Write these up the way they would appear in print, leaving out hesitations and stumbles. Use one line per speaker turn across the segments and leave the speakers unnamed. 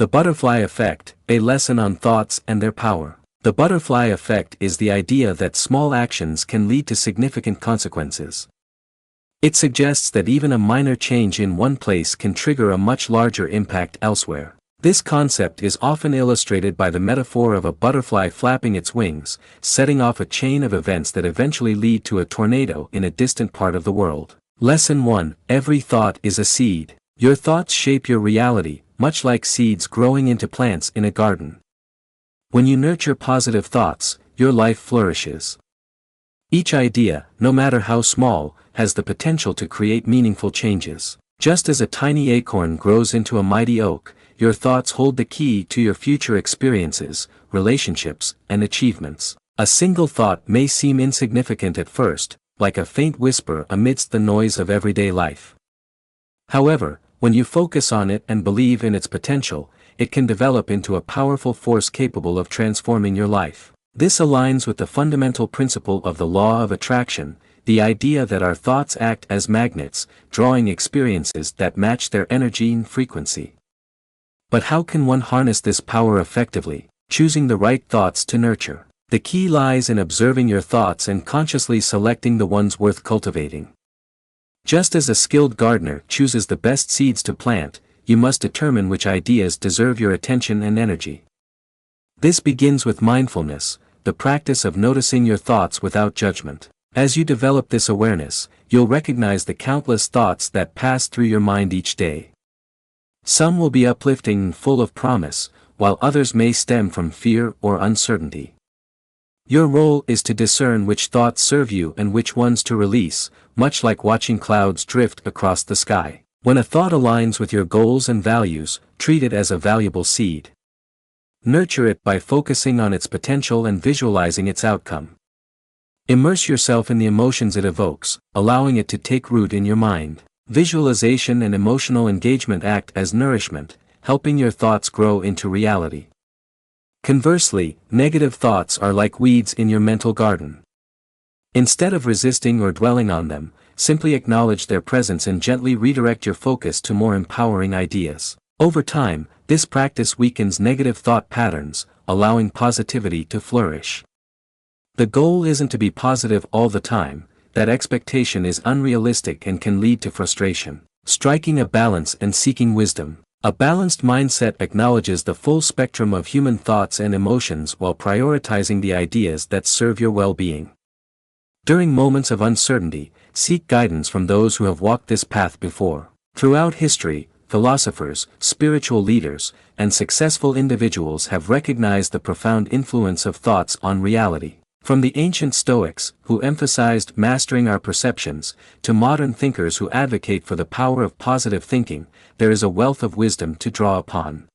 The butterfly effect, a lesson on thoughts and their power. The butterfly effect is the idea that small actions can lead to significant consequences. It suggests that even a minor change in one place can trigger a much larger impact elsewhere. This concept is often illustrated by the metaphor of a butterfly flapping its wings, setting off a chain of events that eventually lead to a tornado in a distant part of the world. Lesson 1: Every thought is a seed. Your thoughts shape your reality, much like seeds growing into plants in a garden. When you nurture positive thoughts, your life flourishes. Each idea, no matter how small, has the potential to create meaningful changes. Just as a tiny acorn grows into a mighty oak, your thoughts hold the key to your future experiences, relationships, and achievements. A single thought may seem insignificant at first, like a faint whisper amidst the noise of everyday life. However, when you focus on it and believe in its potential, it can develop into a powerful force capable of transforming your life. This aligns with the fundamental principle of the law of attraction, the idea that our thoughts act as magnets, drawing experiences that match their energy and frequency. But how can one harness this power effectively? Choosing the right thoughts to nurture. The key lies in observing your thoughts and consciously selecting the ones worth cultivating. Just as a skilled gardener chooses the best seeds to plant, you must determine which ideas deserve your attention and energy. This begins with mindfulness, the practice of noticing your thoughts without judgment. As you develop this awareness, you'll recognize the countless thoughts that pass through your mind each day. Some will be uplifting and full of promise, while others may stem from fear or uncertainty. Your role is to discern which thoughts serve you and which ones to release, much like watching clouds drift across the sky. When a thought aligns with your goals and values, treat it as a valuable seed. Nurture it by focusing on its potential and visualizing its outcome. Immerse yourself in the emotions it evokes, allowing it to take root in your mind. Visualization and emotional engagement act as nourishment, helping your thoughts grow into reality. Conversely, negative thoughts are like weeds in your mental garden. Instead of resisting or dwelling on them, simply acknowledge their presence and gently redirect your focus to more empowering ideas. Over time, this practice weakens negative thought patterns, allowing positivity to flourish. The goal isn't to be positive all the time. That expectation is unrealistic and can lead to frustration. Striking a balance and seeking wisdom. A balanced mindset acknowledges the full spectrum of human thoughts and emotions while prioritizing the ideas that serve your well-being. During moments of uncertainty, seek guidance from those who have walked this path before. Throughout history, philosophers, spiritual leaders, and successful individuals have recognized the profound influence of thoughts on reality. From the ancient Stoics, who emphasized mastering our perceptions, to modern thinkers who advocate for the power of positive thinking, there is a wealth of wisdom to draw upon.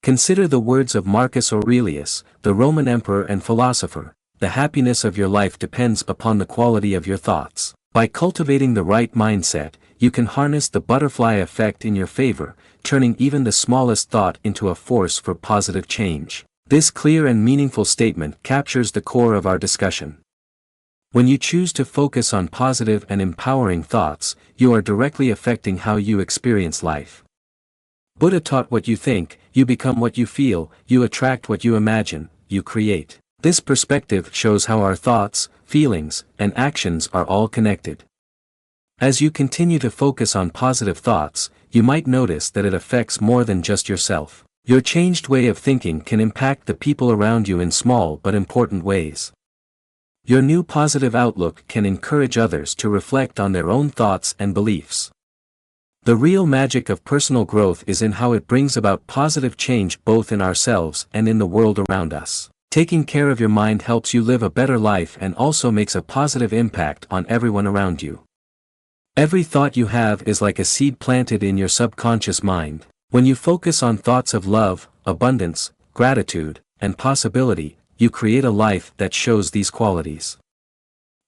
Consider the words of Marcus Aurelius, the Roman emperor and philosopher: "The happiness of your life depends upon the quality of your thoughts." By cultivating the right mindset, you can harness the butterfly effect in your favor, turning even the smallest thought into a force for positive change. This clear and meaningful statement captures the core of our discussion. When you choose to focus on positive and empowering thoughts, you are directly affecting how you experience life. Buddha taught, what you think, you become; what you feel, you attract; what you imagine, you create. This perspective shows how our thoughts, feelings, and actions are all connected. As you continue to focus on positive thoughts, you might notice that it affects more than just yourself. Your changed way of thinking can impact the people around you in small but important ways. Your new positive outlook can encourage others to reflect on their own thoughts and beliefs. The real magic of personal growth is in how it brings about positive change both in ourselves and in the world around us. Taking care of your mind helps you live a better life and also makes a positive impact on everyone around you. Every thought you have is like a seed planted in your subconscious mind. When you focus on thoughts of love, abundance, gratitude, and possibility, you create a life that shows these qualities.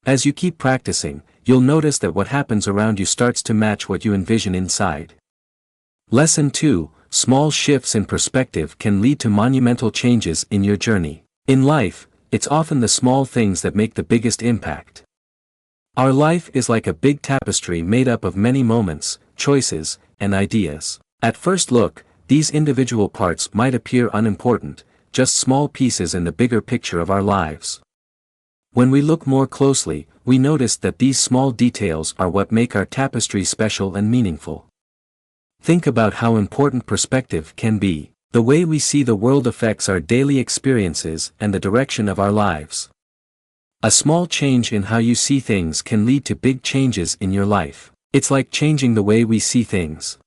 As you keep practicing, you'll notice that what happens around you starts to match what you envision inside. Lesson 2: Small shifts in perspective can lead to monumental changes in your journey. In life, it's often the small things that make the biggest impact. Our life is like a big tapestry made up of many moments, choices, and ideas. At first look, these individual parts might appear unimportant, just small pieces in the bigger picture of our lives. When we look more closely, we notice that these small details are what make our tapestry special and meaningful. Think about how important perspective can be. The way we see the world affects our daily experiences and the direction of our lives. A small change in how you see things can lead to big changes in your life. It's like changing the way we see things.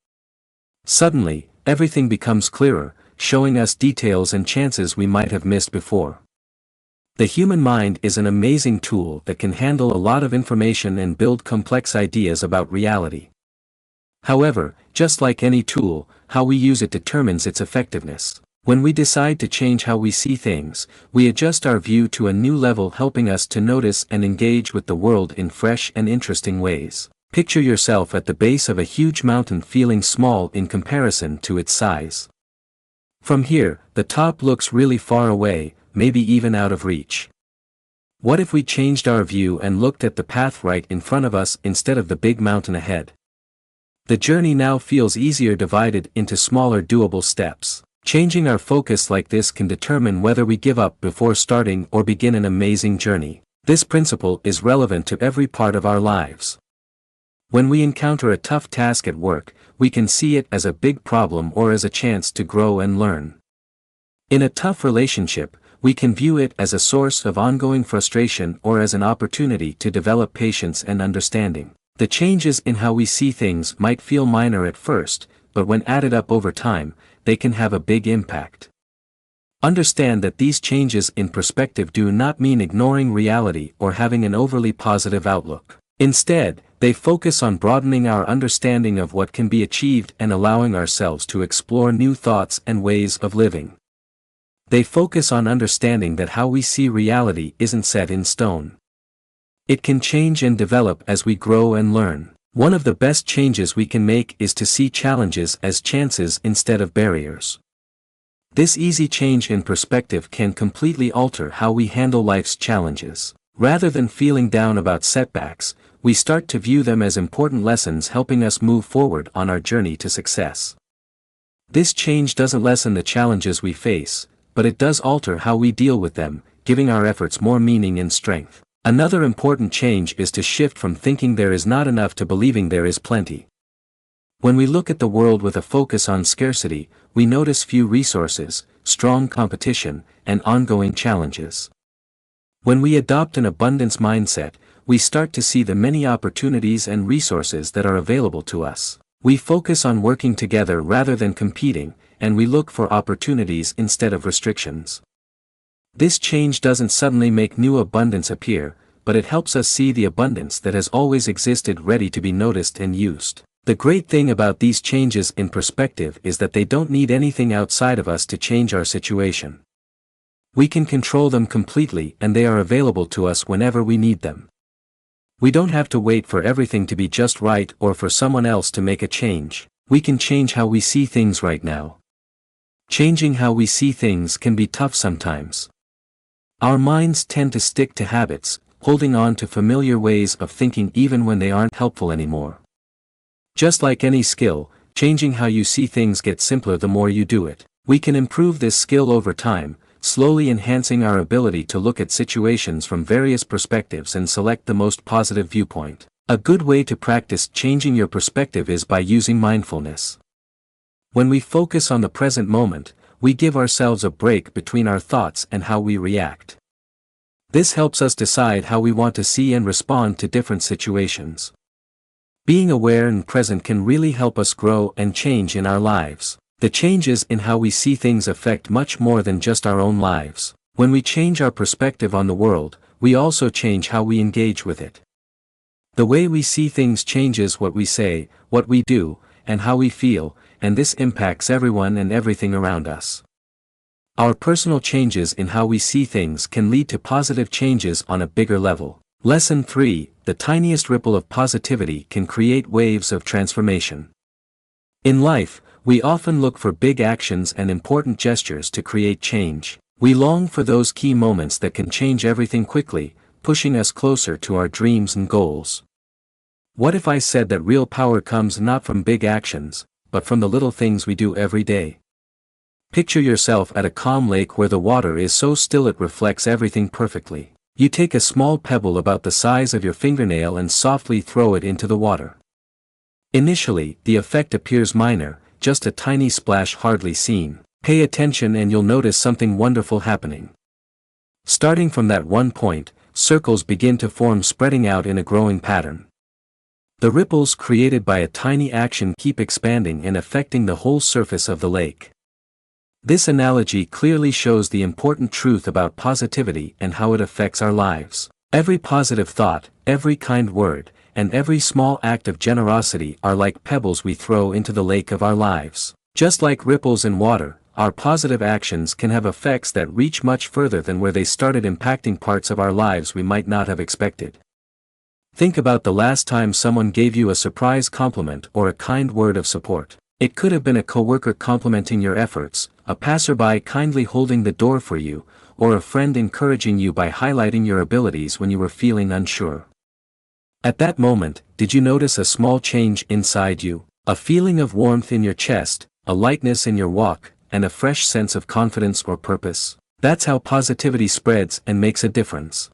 Suddenly, everything becomes clearer, showing us details and chances we might have missed before. The human mind is an amazing tool that can handle a lot of information and build complex ideas about reality. However, just like any tool, how we use it determines its effectiveness. When we decide to change how we see things, we adjust our view to a new level, helping us to notice and engage with the world in fresh and interesting ways. Picture yourself at the base of a huge mountain, feeling small in comparison to its size. From here, the top looks really far away, maybe even out of reach. What if we changed our view and looked at the path right in front of us instead of the big mountain ahead? The journey now feels easier, divided into smaller doable steps. Changing our focus like this can determine whether we give up before starting or begin an amazing journey. This principle is relevant to every part of our lives. When we encounter a tough task at work, we can see it as a big problem or as a chance to grow and learn. In a tough relationship, we can view it as a source of ongoing frustration or as an opportunity to develop patience and understanding. The changes in how we see things might feel minor at first, but when added up over time, they can have a big impact. Understand that these changes in perspective do not mean ignoring reality or having an overly positive outlook. Instead, they focus on broadening our understanding of what can be achieved and allowing ourselves to explore new thoughts and ways of living. They focus on understanding that how we see reality isn't set in stone. It can change and develop as we grow and learn. One of the best changes we can make is to see challenges as chances instead of barriers. This easy change in perspective can completely alter how we handle life's challenges. Rather than feeling down about setbacks, we start to view them as important lessons, helping us move forward on our journey to success. This change doesn't lessen the challenges we face, but it does alter how we deal with them, giving our efforts more meaning and strength. Another important change is to shift from thinking there is not enough to believing there is plenty. When we look at the world with a focus on scarcity, we notice few resources, strong competition, and ongoing challenges. When we adopt an abundance mindset, we start to see the many opportunities and resources that are available to us. We focus on working together rather than competing, and we look for opportunities instead of restrictions. This change doesn't suddenly make new abundance appear, but it helps us see the abundance that has always existed, ready to be noticed and used. The great thing about these changes in perspective is that they don't need anything outside of us to change our situation. We can control them completely, and they are available to us whenever we need them. We don't have to wait for everything to be just right or for someone else to make a change. We can change how we see things right now. Changing how we see things can be tough sometimes. Our minds tend to stick to habits, holding on to familiar ways of thinking even when they aren't helpful anymore. Just like any skill, changing how you see things gets simpler the more you do it. We can improve this skill over time, slowly enhancing our ability to look at situations from various perspectives and select the most positive viewpoint. A good way to practice changing your perspective is by using mindfulness. When we focus on the present moment, we give ourselves a break between our thoughts and how we react. This helps us decide how we want to see and respond to different situations. Being aware and present can really help us grow and change in our lives. The changes in how we see things affect much more than just our own lives. When we change our perspective on the world, we also change how we engage with it. The way we see things changes what we say, what we do, and how we feel, and this impacts everyone and everything around us. Our personal changes in how we see things can lead to positive changes on a bigger level. Lesson 3: The tiniest ripple of positivity can create waves of transformation. In life, we often look for big actions and important gestures to create change. We long for those key moments that can change everything quickly, pushing us closer to our dreams and goals. What if I said that real power comes not from big actions, but from the little things we do every day. Picture yourself at a calm lake where the water is so still it reflects everything perfectly. You take a small pebble about the size of your fingernail and softly throw it into the water. Initially, the effect appears minor, just a tiny splash hardly seen. Pay attention and you'll notice something wonderful happening. Starting from that one point, circles begin to form, spreading out in a growing pattern. The ripples created by a tiny action keep expanding and affecting the whole surface of the lake. This analogy clearly shows the important truth about positivity and how it affects our lives. Every positive thought, every kind word, and every small act of generosity are like pebbles we throw into the lake of our lives. Just like ripples in water, our positive actions can have effects that reach much further than where they started, impacting parts of our lives we might not have expected. Think about the last time someone gave you a surprise compliment or a kind word of support. It could have been a coworker complimenting your efforts, a passerby kindly holding the door for you, or a friend encouraging you by highlighting your abilities when you were feeling unsure. At that moment, did you notice a small change inside you? A feeling of warmth in your chest, a lightness in your walk, and a fresh sense of confidence or purpose? That's how positivity spreads and makes a difference.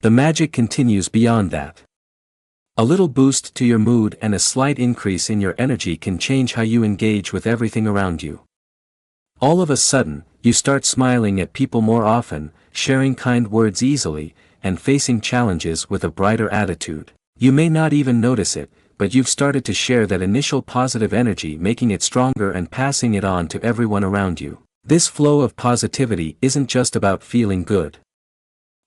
The magic continues beyond that. A little boost to your mood and a slight increase in your energy can change how you engage with everything around you. All of a sudden, you start smiling at people more often, sharing kind words easily, and facing challenges with a brighter attitude. You may not even notice it, but you've started to share that initial positive energy, making it stronger and passing it on to everyone around you. This flow of positivity isn't just about feeling good.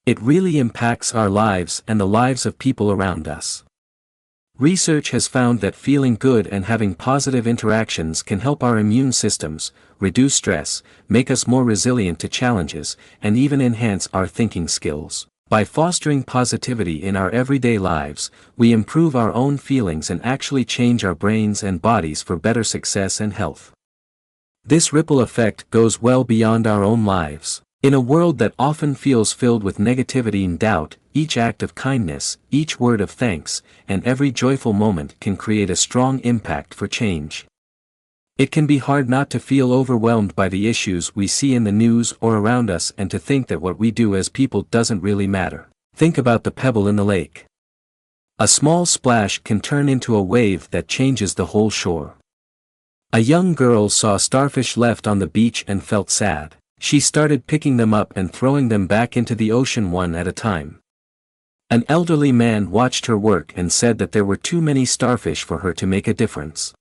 It really impacts our lives and the lives of people around us. Research has found that feeling good and having positive interactions can help our immune systems, reduce stress, make us more resilient to challenges, and even enhance our thinking skills. By fostering positivity in our everyday lives, we improve our own feelings and actually change our brains and bodies for better success and health. This ripple effect goes well beyond our own lives. In a world that often feels filled with negativity and doubt, each act of kindness, each word of thanks, and every joyful moment can create a strong impact for change. It can be hard not to feel overwhelmed by the issues we see in the news or around us and to think that what we do as people doesn't really matter. Think about the pebble in the lake. A small splash can turn into a wave that changes the whole shore. A young girl saw starfish left on the beach and felt sad. She started picking them up and throwing them back into the ocean one at a time. An elderly man watched her work and said that there were too many starfish for her to make a difference.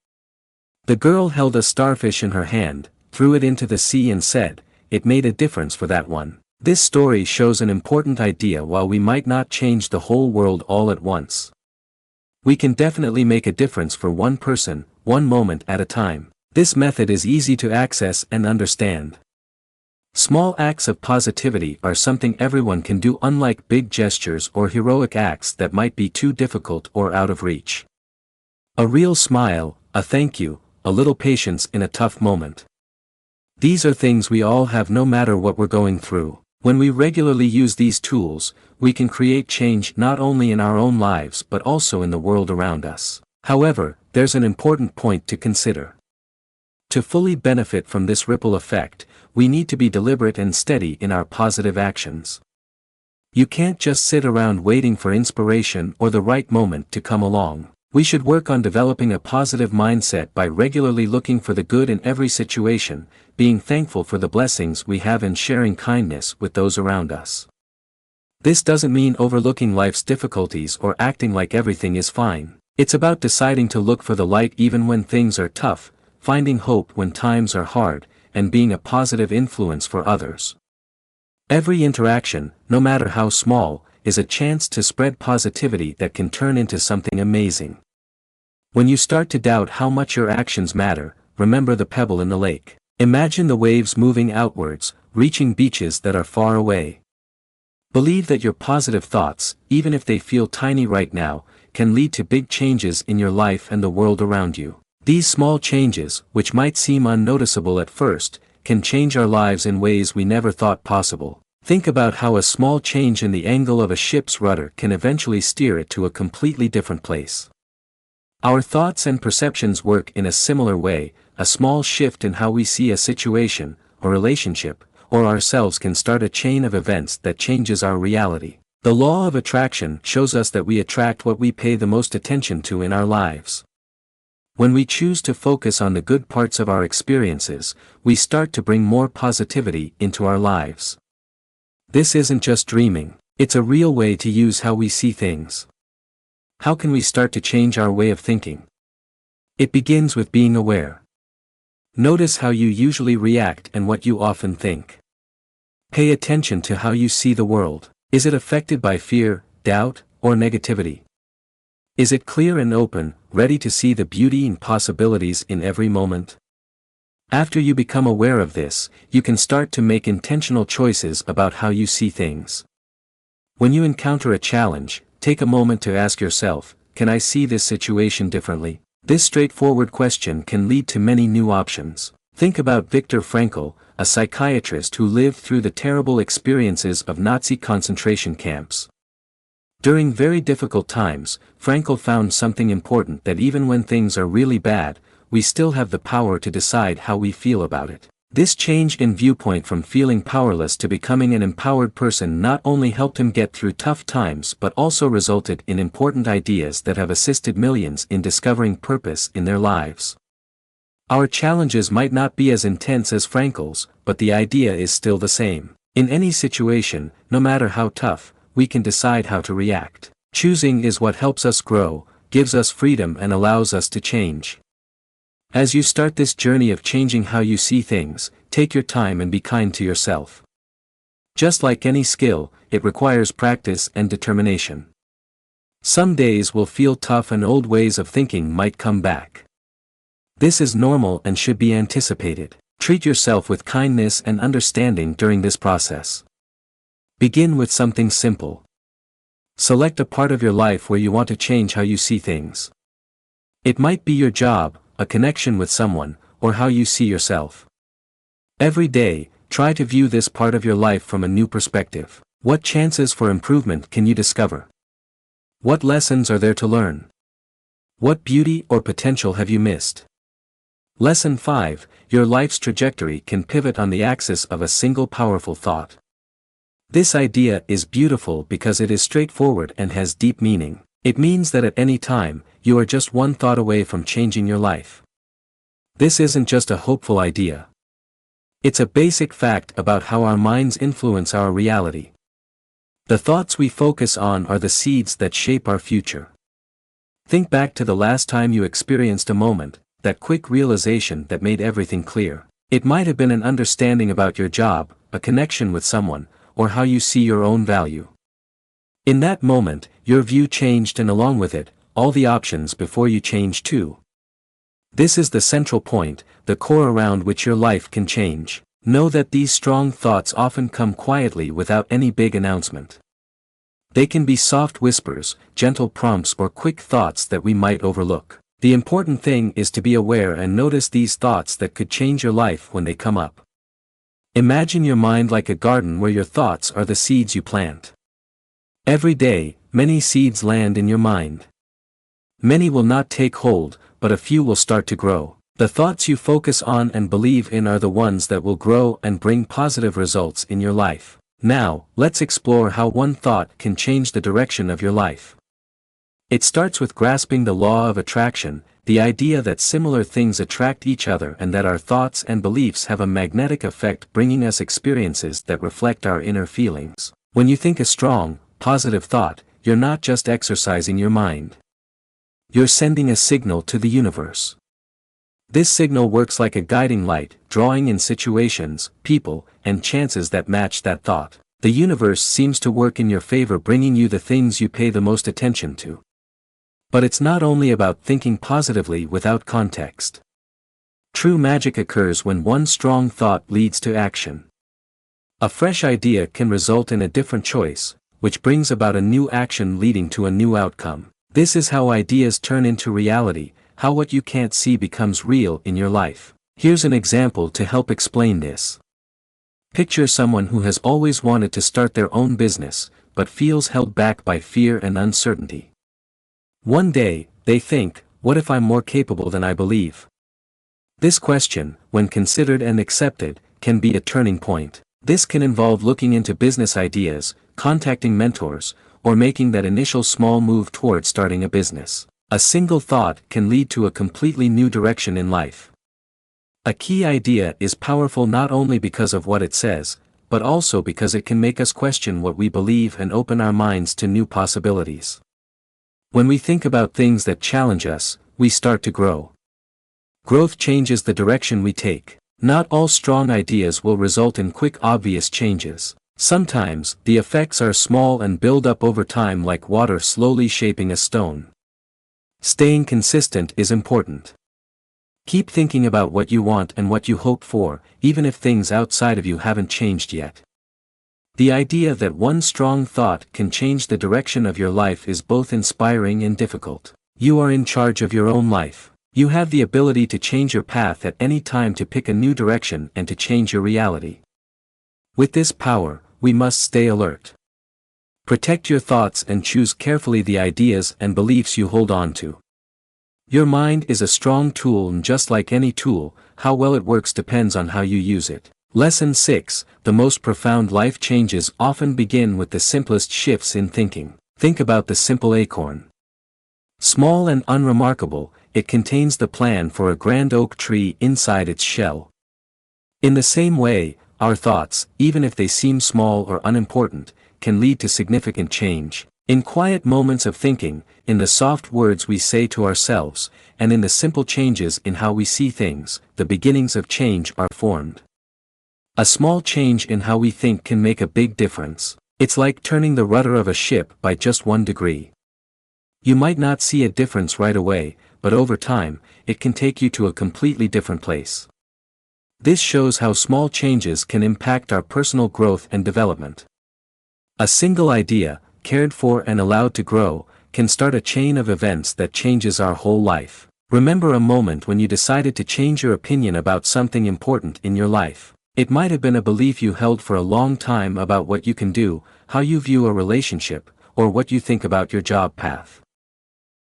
The girl held a starfish in her hand, threw it into the sea and said, "It made a difference for that one." This story shows an important idea. While we might not change the whole world all at once, we can definitely make a difference for one person, one moment at a time. This method is easy to access and understand. Small acts of positivity are something everyone can do, unlike big gestures or heroic acts that might be too difficult or out of reach. A real smile, a thank you, a little patience in a tough moment. These are things we all have no matter what we're going through. When we regularly use these tools, we can create change not only in our own lives but also in the world around us. However, there's an important point to consider. To fully benefit from this ripple effect, we need to be deliberate and steady in our positive actions. You can't just sit around waiting for inspiration or the right moment to come along. We should work on developing a positive mindset by regularly looking for the good in every situation, being thankful for the blessings we have and sharing kindness with those around us. This doesn't mean overlooking life's difficulties or acting like everything is fine. It's about deciding to look for the light even when things are tough, finding hope when times are hard, and being a positive influence for others. Every interaction, no matter how small, is a chance to spread positivity that can turn into something amazing. When you start to doubt how much your actions matter, remember the pebble in the lake. Imagine the waves moving outwards, reaching beaches that are far away. Believe that your positive thoughts, even if they feel tiny right now, can lead to big changes in your life and the world around you. These small changes, which might seem unnoticeable at first, can change our lives in ways we never thought possible. Think about how a small change in the angle of a ship's rudder can eventually steer it to a completely different place. Our thoughts and perceptions work in a similar way. A small shift in how we see a situation, a relationship, or ourselves can start a chain of events that changes our reality. The law of attraction shows us that we attract what we pay the most attention to in our lives. When we choose to focus on the good parts of our experiences, we start to bring more positivity into our lives. This isn't just dreaming, it's a real way to use how we see things. How can we start to change our way of thinking? It begins with being aware. Notice how you usually react and what you often think. Pay attention to how you see the world. Is it affected by fear, doubt, or negativity? Is it clear and open, ready to see the beauty and possibilities in every moment? After you become aware of this, you can start to make intentional choices about how you see things. When you encounter a challenge, take a moment to ask yourself, can I see this situation differently? This straightforward question can lead to many new options. Think about Viktor Frankl, a psychiatrist who lived through the terrible experiences of Nazi concentration camps. During very difficult times, Frankl found something important, that even when things are really bad, we still have the power to decide how we feel about it. This change in viewpoint from feeling powerless to becoming an empowered person not only helped him get through tough times but also resulted in important ideas that have assisted millions in discovering purpose in their lives. Our challenges might not be as intense as Frankl's, but the idea is still the same. In any situation, no matter how tough, we can decide how to react. Choosing is what helps us grow, gives us freedom and allows us to change. As you start this journey of changing how you see things, take your time and be kind to yourself. Just like any skill, it requires practice and determination. Some days will feel tough and old ways of thinking might come back. This is normal and should be anticipated. Treat yourself with kindness and understanding during this process. Begin with something simple. Select a part of your life where you want to change how you see things. It might be your job, a connection with someone, or how you see yourself. Every day, try to view this part of your life from a new perspective. What chances for improvement can you discover? What lessons are there to learn? What beauty or potential have you missed? Lesson 5: Your life's trajectory can pivot on the axis of a single powerful thought. This idea is beautiful because it is straightforward and has deep meaning. It means that at any time, you are just one thought away from changing your life. This isn't just a hopeful idea. It's a basic fact about how our minds influence our reality. The thoughts we focus on are the seeds that shape our future. Think back to the last time you experienced a moment, that quick realization that made everything clear. It might have been an understanding about your job, a connection with someone, or how you see your own value. In that moment, your view changed, and along with it, all the options before you changed too. This is the central point, the core around which your life can change. Know that these strong thoughts often come quietly without any big announcement. They can be soft whispers, gentle prompts, or quick thoughts that we might overlook. The important thing is to be aware and notice these thoughts that could change your life when they come up. Imagine your mind like a garden where your thoughts are the seeds you plant. Every day, many seeds land in your mind. Many will not take hold, but a few will start to grow. The thoughts you focus on and believe in are the ones that will grow and bring positive results in your life. Now, let's explore how one thought can change the direction of your life. It starts with grasping the law of attraction, the idea that similar things attract each other and that our thoughts and beliefs have a magnetic effect, bringing us experiences that reflect our inner feelings. When you think a strong, positive thought, you're not just exercising your mind. You're sending a signal to the universe. This signal works like a guiding light, drawing in situations, people, and chances that match that thought. The universe seems to work in your favor, bringing you the things you pay the most attention to. But it's not only about thinking positively without context. True magic occurs when one strong thought leads to action. A fresh idea can result in a different choice, which brings about a new action leading to a new outcome. This is how ideas turn into reality, how what you can't see becomes real in your life. Here's an example to help explain this. Picture someone who has always wanted to start their own business, but feels held back by fear and uncertainty. One day, they think, what if I'm more capable than I believe? This question, when considered and accepted, can be a turning point. This can involve looking into business ideas, contacting mentors, or making that initial small move toward starting a business. A single thought can lead to a completely new direction in life. A key idea is powerful not only because of what it says, but also because it can make us question what we believe and open our minds to new possibilities. When we think about things that challenge us, we start to grow. Growth changes the direction we take. Not all strong ideas will result in quick, obvious changes. Sometimes, the effects are small and build up over time like water slowly shaping a stone. Staying consistent is important. Keep thinking about what you want and what you hope for, even if things outside of you haven't changed yet. The idea that one strong thought can change the direction of your life is both inspiring and difficult. You are in charge of your own life. You have the ability to change your path at any time, to pick a new direction and to change your reality. With this power, we must stay alert. Protect your thoughts and choose carefully the ideas and beliefs you hold on to. Your mind is a strong tool, and just like any tool, how well it works depends on how you use it. Lesson 6: The most profound life changes often begin with the simplest shifts in thinking. Think about the simple acorn. Small and unremarkable, it contains the plan for a grand oak tree inside its shell. In the same way, our thoughts, even if they seem small or unimportant, can lead to significant change. In quiet moments of thinking, in the soft words we say to ourselves, and in the simple changes in how we see things, the beginnings of change are formed. A small change in how we think can make a big difference. It's like turning the rudder of a ship by just 1 degree. You might not see a difference right away, but over time, it can take you to a completely different place. This shows how small changes can impact our personal growth and development. A single idea, cared for and allowed to grow, can start a chain of events that changes our whole life. Remember a moment when you decided to change your opinion about something important in your life. It might have been a belief you held for a long time about what you can do, how you view a relationship, or what you think about your job path.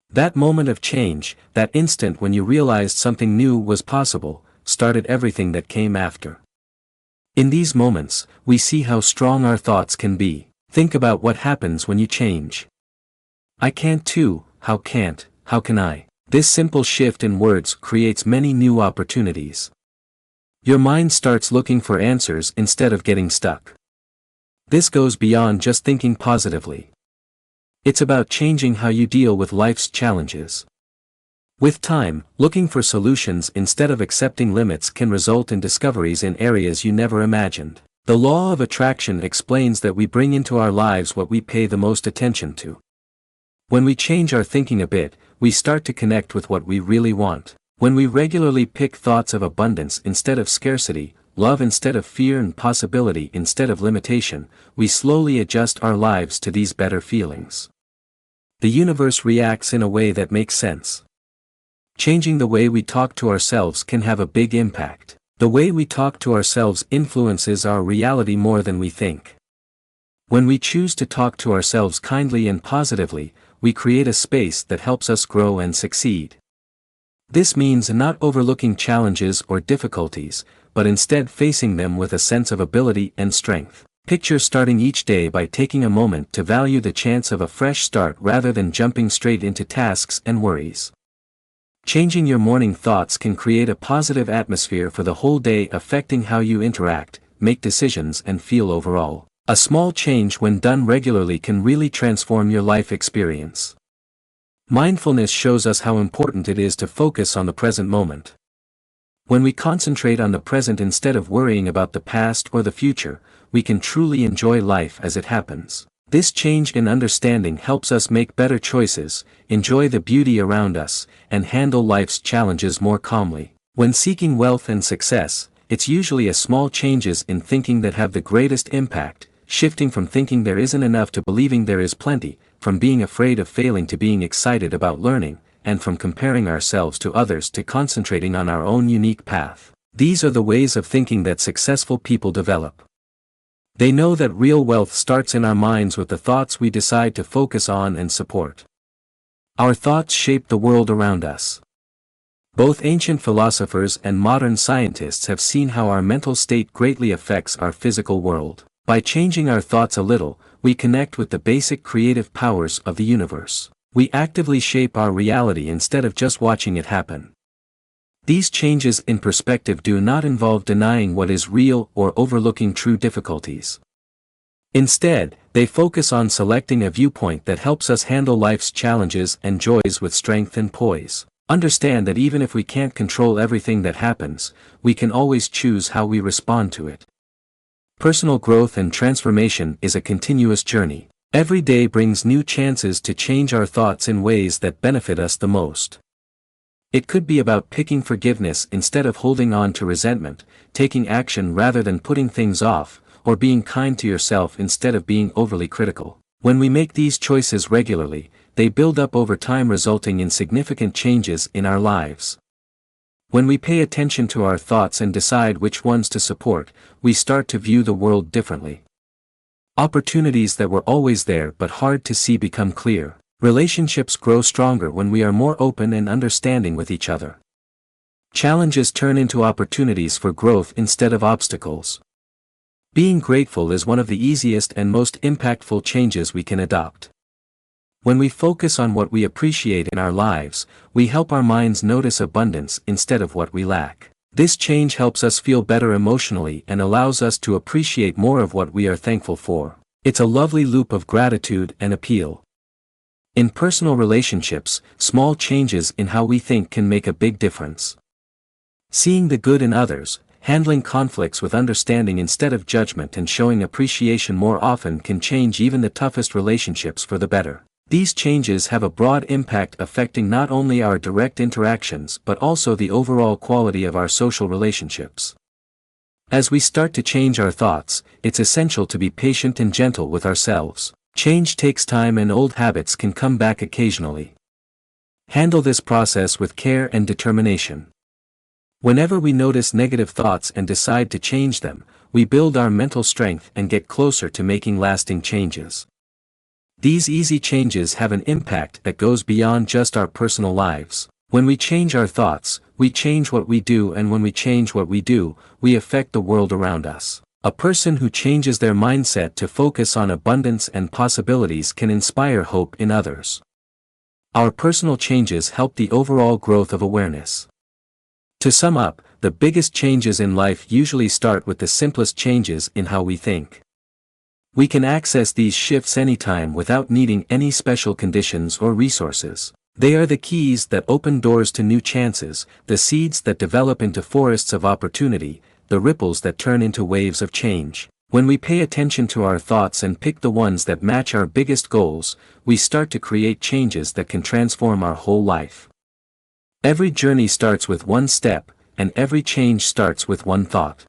That moment of change, that instant when you realized something new was possible, started everything that came after. In these moments, we see how strong our thoughts can be. Think about what happens when you change. I can't too, how can I? This simple shift in words creates many new opportunities. Your mind starts looking for answers instead of getting stuck. This goes beyond just thinking positively. It's about changing how you deal with life's challenges. With time, looking for solutions instead of accepting limits can result in discoveries in areas you never imagined. The law of attraction explains that we bring into our lives what we pay the most attention to. When we change our thinking a bit, we start to connect with what we really want. When we regularly pick thoughts of abundance instead of scarcity, love instead of fear, and possibility instead of limitation, we slowly adjust our lives to these better feelings. The universe reacts in a way that makes sense. Changing the way we talk to ourselves can have a big impact. The way we talk to ourselves influences our reality more than we think. When we choose to talk to ourselves kindly and positively, we create a space that helps us grow and succeed. This means not overlooking challenges or difficulties, but instead facing them with a sense of ability and strength. Picture starting each day by taking a moment to value the chance of a fresh start rather than jumping straight into tasks and worries. Changing your morning thoughts can create a positive atmosphere for the whole day, affecting how you interact, make decisions, and feel overall. A small change when done regularly can really transform your life experience. Mindfulness shows us how important it is to focus on the present moment. When we concentrate on the present instead of worrying about the past or the future, we can truly enjoy life as it happens. This change in understanding helps us make better choices, enjoy the beauty around us, and handle life's challenges more calmly. When seeking wealth and success, it's usually a small changes in thinking that have the greatest impact, shifting from thinking there isn't enough to believing there is plenty, from being afraid of failing to being excited about learning, and from comparing ourselves to others to concentrating on our own unique path. These are the ways of thinking that successful people develop. They know that real wealth starts in our minds with the thoughts we decide to focus on and support. Our thoughts shape the world around us. Both ancient philosophers and modern scientists have seen how our mental state greatly affects our physical world. By changing our thoughts a little, we connect with the basic creative powers of the universe. We actively shape our reality instead of just watching it happen. These changes in perspective do not involve denying what is real or overlooking true difficulties. Instead, they focus on selecting a viewpoint that helps us handle life's challenges and joys with strength and poise. Understand that even if we can't control everything that happens, we can always choose how we respond to it. Personal growth and transformation is a continuous journey. Every day brings new chances to change our thoughts in ways that benefit us the most. It could be about picking forgiveness instead of holding on to resentment, taking action rather than putting things off, or being kind to yourself instead of being overly critical. When we make these choices regularly, they build up over time, resulting in significant changes in our lives. When we pay attention to our thoughts and decide which ones to support, we start to view the world differently. Opportunities that were always there but hard to see become clear. Relationships grow stronger when we are more open and understanding with each other. Challenges turn into opportunities for growth instead of obstacles. Being grateful is one of the easiest and most impactful changes we can adopt. When we focus on what we appreciate in our lives, we help our minds notice abundance instead of what we lack. This change helps us feel better emotionally and allows us to appreciate more of what we are thankful for. It's a lovely loop of gratitude and appeal. In personal relationships, small changes in how we think can make a big difference. Seeing the good in others, handling conflicts with understanding instead of judgment, and showing appreciation more often can change even the toughest relationships for the better. These changes have a broad impact, affecting not only our direct interactions but also the overall quality of our social relationships. As we start to change our thoughts, it's essential to be patient and gentle with ourselves. Change takes time and old habits can come back occasionally. Handle this process with care and determination. Whenever we notice negative thoughts and decide to change them, we build our mental strength and get closer to making lasting changes. These easy changes have an impact that goes beyond just our personal lives. When we change our thoughts, we change what we do, and when we change what we do, we affect the world around us. A person who changes their mindset to focus on abundance and possibilities can inspire hope in others. Our personal changes help the overall growth of awareness. To sum up, the biggest changes in life usually start with the simplest changes in how we think. We can access these shifts anytime without needing any special conditions or resources. They are the keys that open doors to new chances, the seeds that develop into forests of opportunity, the ripples that turn into waves of change. When we pay attention to our thoughts and pick the ones that match our biggest goals, we start to create changes that can transform our whole life. Every journey starts with one step, and every change starts with one thought.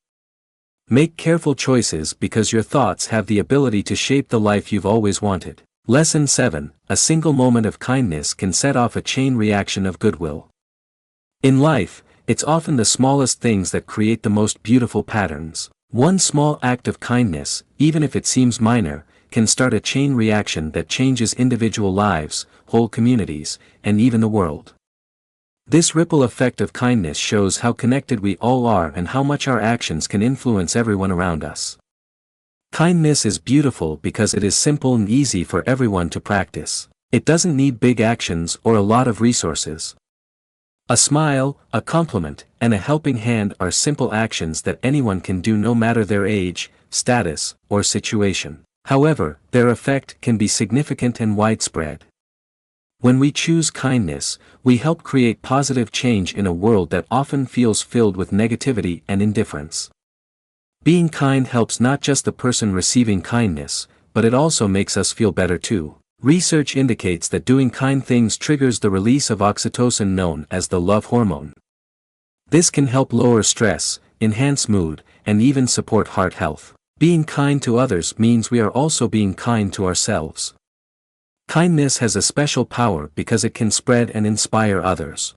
Make careful choices because your thoughts have the ability to shape the life you've always wanted. Lesson 7: A single moment of kindness can set off a chain reaction of goodwill. In life, it's often the smallest things that create the most beautiful patterns. One small act of kindness, even if it seems minor, can start a chain reaction that changes individual lives, whole communities, and even the world. This ripple effect of kindness shows how connected we all are and how much our actions can influence everyone around us. Kindness is beautiful because it is simple and easy for everyone to practice. It doesn't need big actions or a lot of resources. A smile, a compliment, and a helping hand are simple actions that anyone can do no matter their age, status, or situation. However, their effect can be significant and widespread. When we choose kindness, we help create positive change in a world that often feels filled with negativity and indifference. Being kind helps not just the person receiving kindness, but it also makes us feel better too. Research indicates that doing kind things triggers the release of oxytocin, known as the love hormone. This can help lower stress, enhance mood, and even support heart health. Being kind to others means we are also being kind to ourselves. Kindness has a special power because it can spread and inspire others.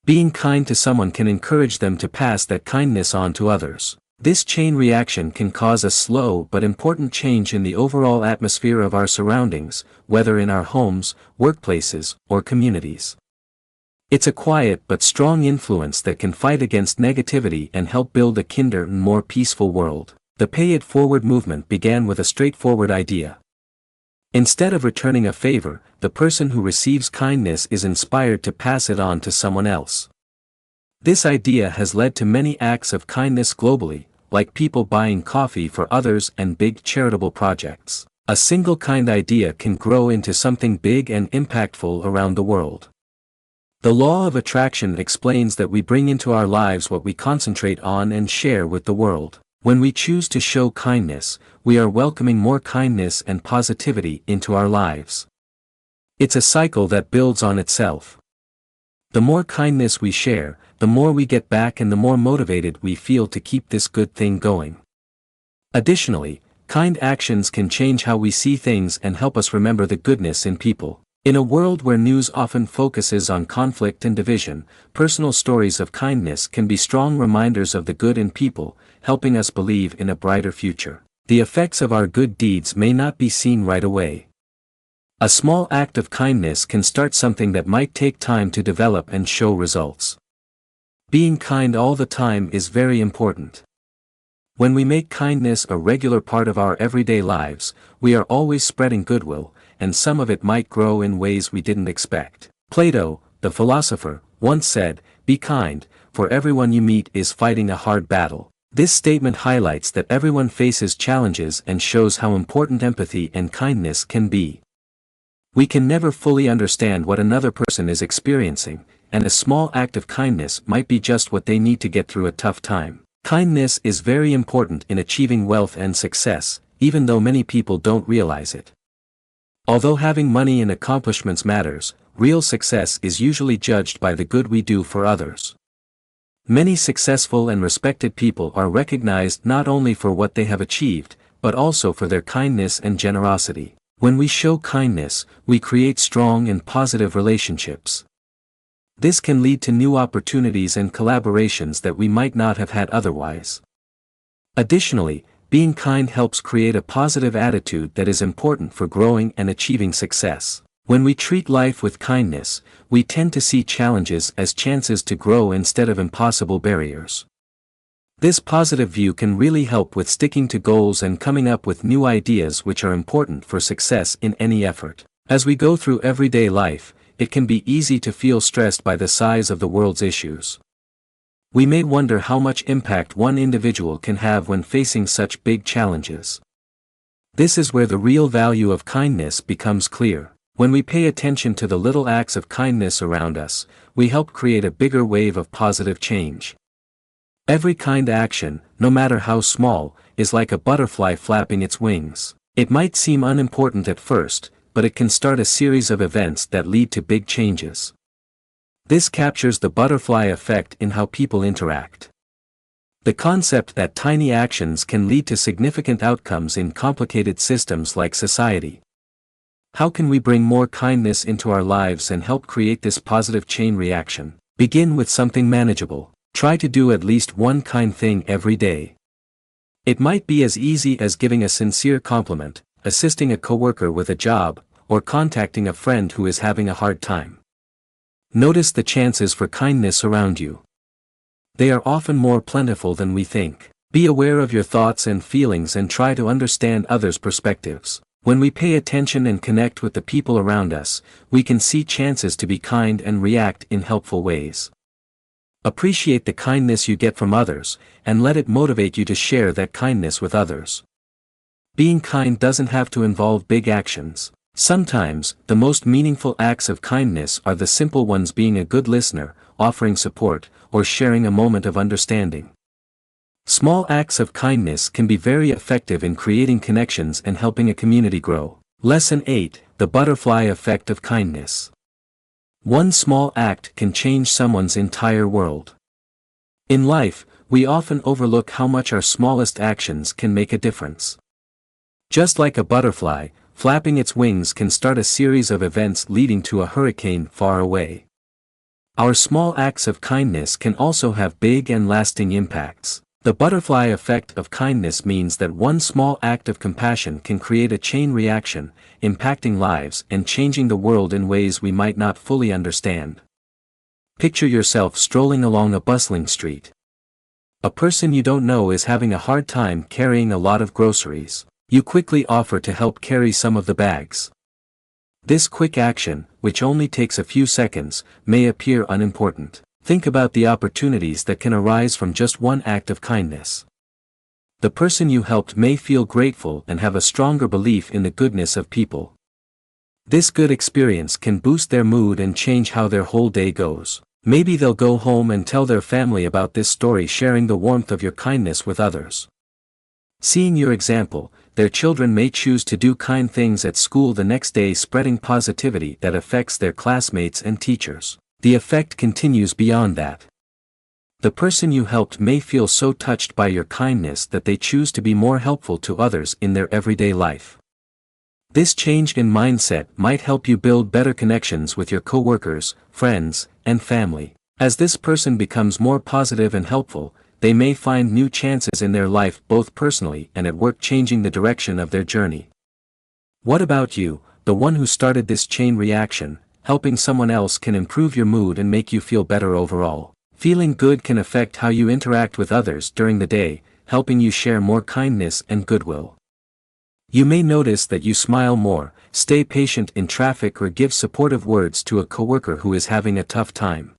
Being kind to someone can encourage them to pass that kindness on to others. This chain reaction can cause a slow but important change in the overall atmosphere of our surroundings, whether in our homes, workplaces, or communities. It's a quiet but strong influence that can fight against negativity and help build a kinder and more peaceful world. The Pay It Forward movement began with a straightforward idea. Instead of returning a favor, the person who receives kindness is inspired to pass it on to someone else. This idea has led to many acts of kindness globally, like people buying coffee for others and big charitable projects. A single kind idea can grow into something big and impactful around the world. The law of attraction explains that we bring into our lives what we concentrate on and share with the world. When we choose to show kindness, we are welcoming more kindness and positivity into our lives. It's a cycle that builds on itself. The more kindness we share, the more we get back and the more motivated we feel to keep this good thing going. Additionally, kind actions can change how we see things and help us remember the goodness in people. In a world where news often focuses on conflict and division, personal stories of kindness can be strong reminders of the good in people, helping us believe in a brighter future. The effects of our good deeds may not be seen right away. A small act of kindness can start something that might take time to develop and show results. Being kind all the time is very important. When we make kindness a regular part of our everyday lives, we are always spreading goodwill, and some of it might grow in ways we didn't expect. Plato, the philosopher, once said, "Be kind, for everyone you meet is fighting a hard battle." This statement highlights that everyone faces challenges and shows how important empathy and kindness can be. We can never fully understand what another person is experiencing, and a small act of kindness might be just what they need to get through a tough time. Kindness is very important in achieving wealth and success, even though many people don't realize it. Although having money and accomplishments matters, real success is usually judged by the good we do for others. Many successful and respected people are recognized not only for what they have achieved, but also for their kindness and generosity. When we show kindness, we create strong and positive relationships. This can lead to new opportunities and collaborations that we might not have had otherwise. Additionally, being kind helps create a positive attitude that is important for growing and achieving success. When we treat life with kindness, we tend to see challenges as chances to grow instead of impossible barriers. This positive view can really help with sticking to goals and coming up with new ideas which are important for success in any effort. As we go through everyday life, it can be easy to feel stressed by the size of the world's issues. We may wonder how much impact one individual can have when facing such big challenges. This is where the real value of kindness becomes clear. When we pay attention to the little acts of kindness around us, we help create a bigger wave of positive change. Every kind action, no matter how small, is like a butterfly flapping its wings. It might seem unimportant at first, but it can start a series of events that lead to big changes. This captures the butterfly effect in how people interact. The concept that tiny actions can lead to significant outcomes in complicated systems like society. How can we bring more kindness into our lives and help create this positive chain reaction? Begin with something manageable. Try to do at least one kind thing every day. It might be as easy as giving a sincere compliment, assisting a coworker with a job, or contacting a friend who is having a hard time. Notice the chances for kindness around you. They are often more plentiful than we think. Be aware of your thoughts and feelings and try to understand others' perspectives. When we pay attention and connect with the people around us, we can see chances to be kind and react in helpful ways. Appreciate the kindness you get from others, and let it motivate you to share that kindness with others. Being kind doesn't have to involve big actions. Sometimes, the most meaningful acts of kindness are the simple ones: being a good listener, offering support, or sharing a moment of understanding. Small acts of kindness can be very effective in creating connections and helping a community grow. Lesson 8: The Butterfly Effect of Kindness. One small act can change someone's entire world. In life, we often overlook how much our smallest actions can make a difference. Just like a butterfly, flapping its wings can start a series of events leading to a hurricane far away. Our small acts of kindness can also have big and lasting impacts. The butterfly effect of kindness means that one small act of compassion can create a chain reaction, impacting lives and changing the world in ways we might not fully understand. Picture yourself strolling along a bustling street. A person you don't know is having a hard time carrying a lot of groceries. You quickly offer to help carry some of the bags. This quick action, which only takes a few seconds, may appear unimportant. Think about the opportunities that can arise from just one act of kindness. The person you helped may feel grateful and have a stronger belief in the goodness of people. This good experience can boost their mood and change how their whole day goes. Maybe they'll go home and tell their family about this story, sharing the warmth of your kindness with others. Seeing your example, their children may choose to do kind things at school the next day, spreading positivity that affects their classmates and teachers. The effect continues beyond that. The person you helped may feel so touched by your kindness that they choose to be more helpful to others in their everyday life. This change in mindset might help you build better connections with your coworkers, friends, and family. As this person becomes more positive and helpful, they may find new chances in their life, both personally and at work, changing the direction of their journey. What about you, the one who started this chain reaction? Helping someone else can improve your mood and make you feel better overall. Feeling good can affect how you interact with others during the day, helping you share more kindness and goodwill. You may notice that you smile more, stay patient in traffic, or give supportive words to a coworker who is having a tough time.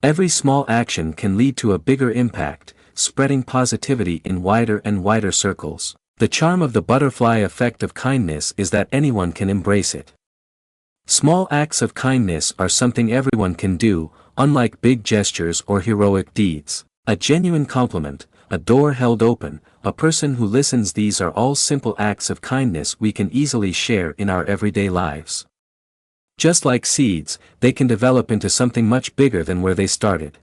Every small action can lead to a bigger impact, spreading positivity in wider and wider circles. The charm of the butterfly effect of kindness is that anyone can embrace it. Small acts of kindness are something everyone can do, unlike big gestures or heroic deeds. A genuine compliment, a door held open, a person who listens, these are all simple acts of kindness we can easily share in our everyday lives. Just like seeds, they can develop into something much bigger than where they started.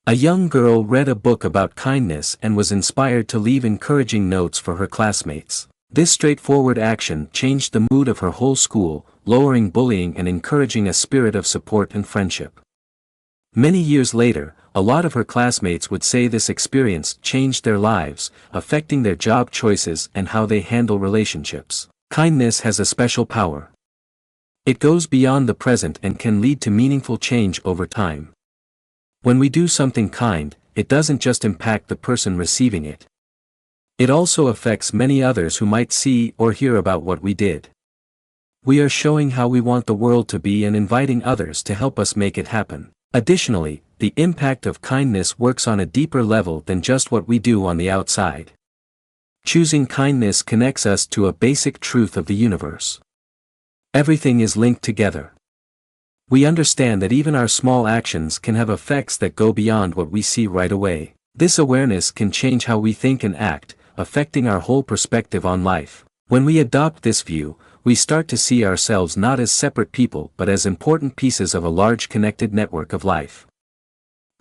A young girl read a book about kindness and was inspired to leave encouraging notes for her classmates. This straightforward action changed the mood of her whole school, lowering bullying and encouraging a spirit of support and friendship. Many years later, a lot of her classmates would say this experience changed their lives, affecting their job choices and how they handle relationships. Kindness has a special power. It goes beyond the present and can lead to meaningful change over time. When we do something kind, it doesn't just impact the person receiving it. It also affects many others who might see or hear about what we did. We are showing how we want the world to be and inviting others to help us make it happen. Additionally, the impact of kindness works on a deeper level than just what we do on the outside. Choosing kindness connects us to a basic truth of the universe. Everything is linked together. We understand that even our small actions can have effects that go beyond what we see right away. This awareness can change how we think and act, affecting our whole perspective on life. When we adopt this view, we start to see ourselves not as separate people but as important pieces of a large connected network of life.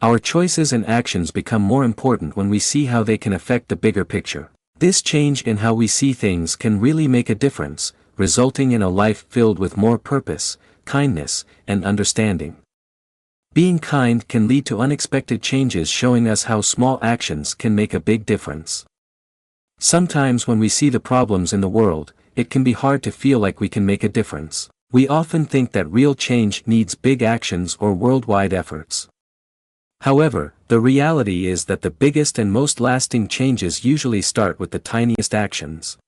Our choices and actions become more important when we see how they can affect the bigger picture. This change in how we see things can really make a difference, resulting in a life filled with more purpose, kindness, and understanding. Being kind can lead to unexpected changes, showing us how small actions can make a big difference. Sometimes when we see the problems in the world, it can be hard to feel like we can make a difference. We often think that real change needs big actions or worldwide efforts. However, the reality is that the biggest and most lasting changes usually start with the tiniest actions.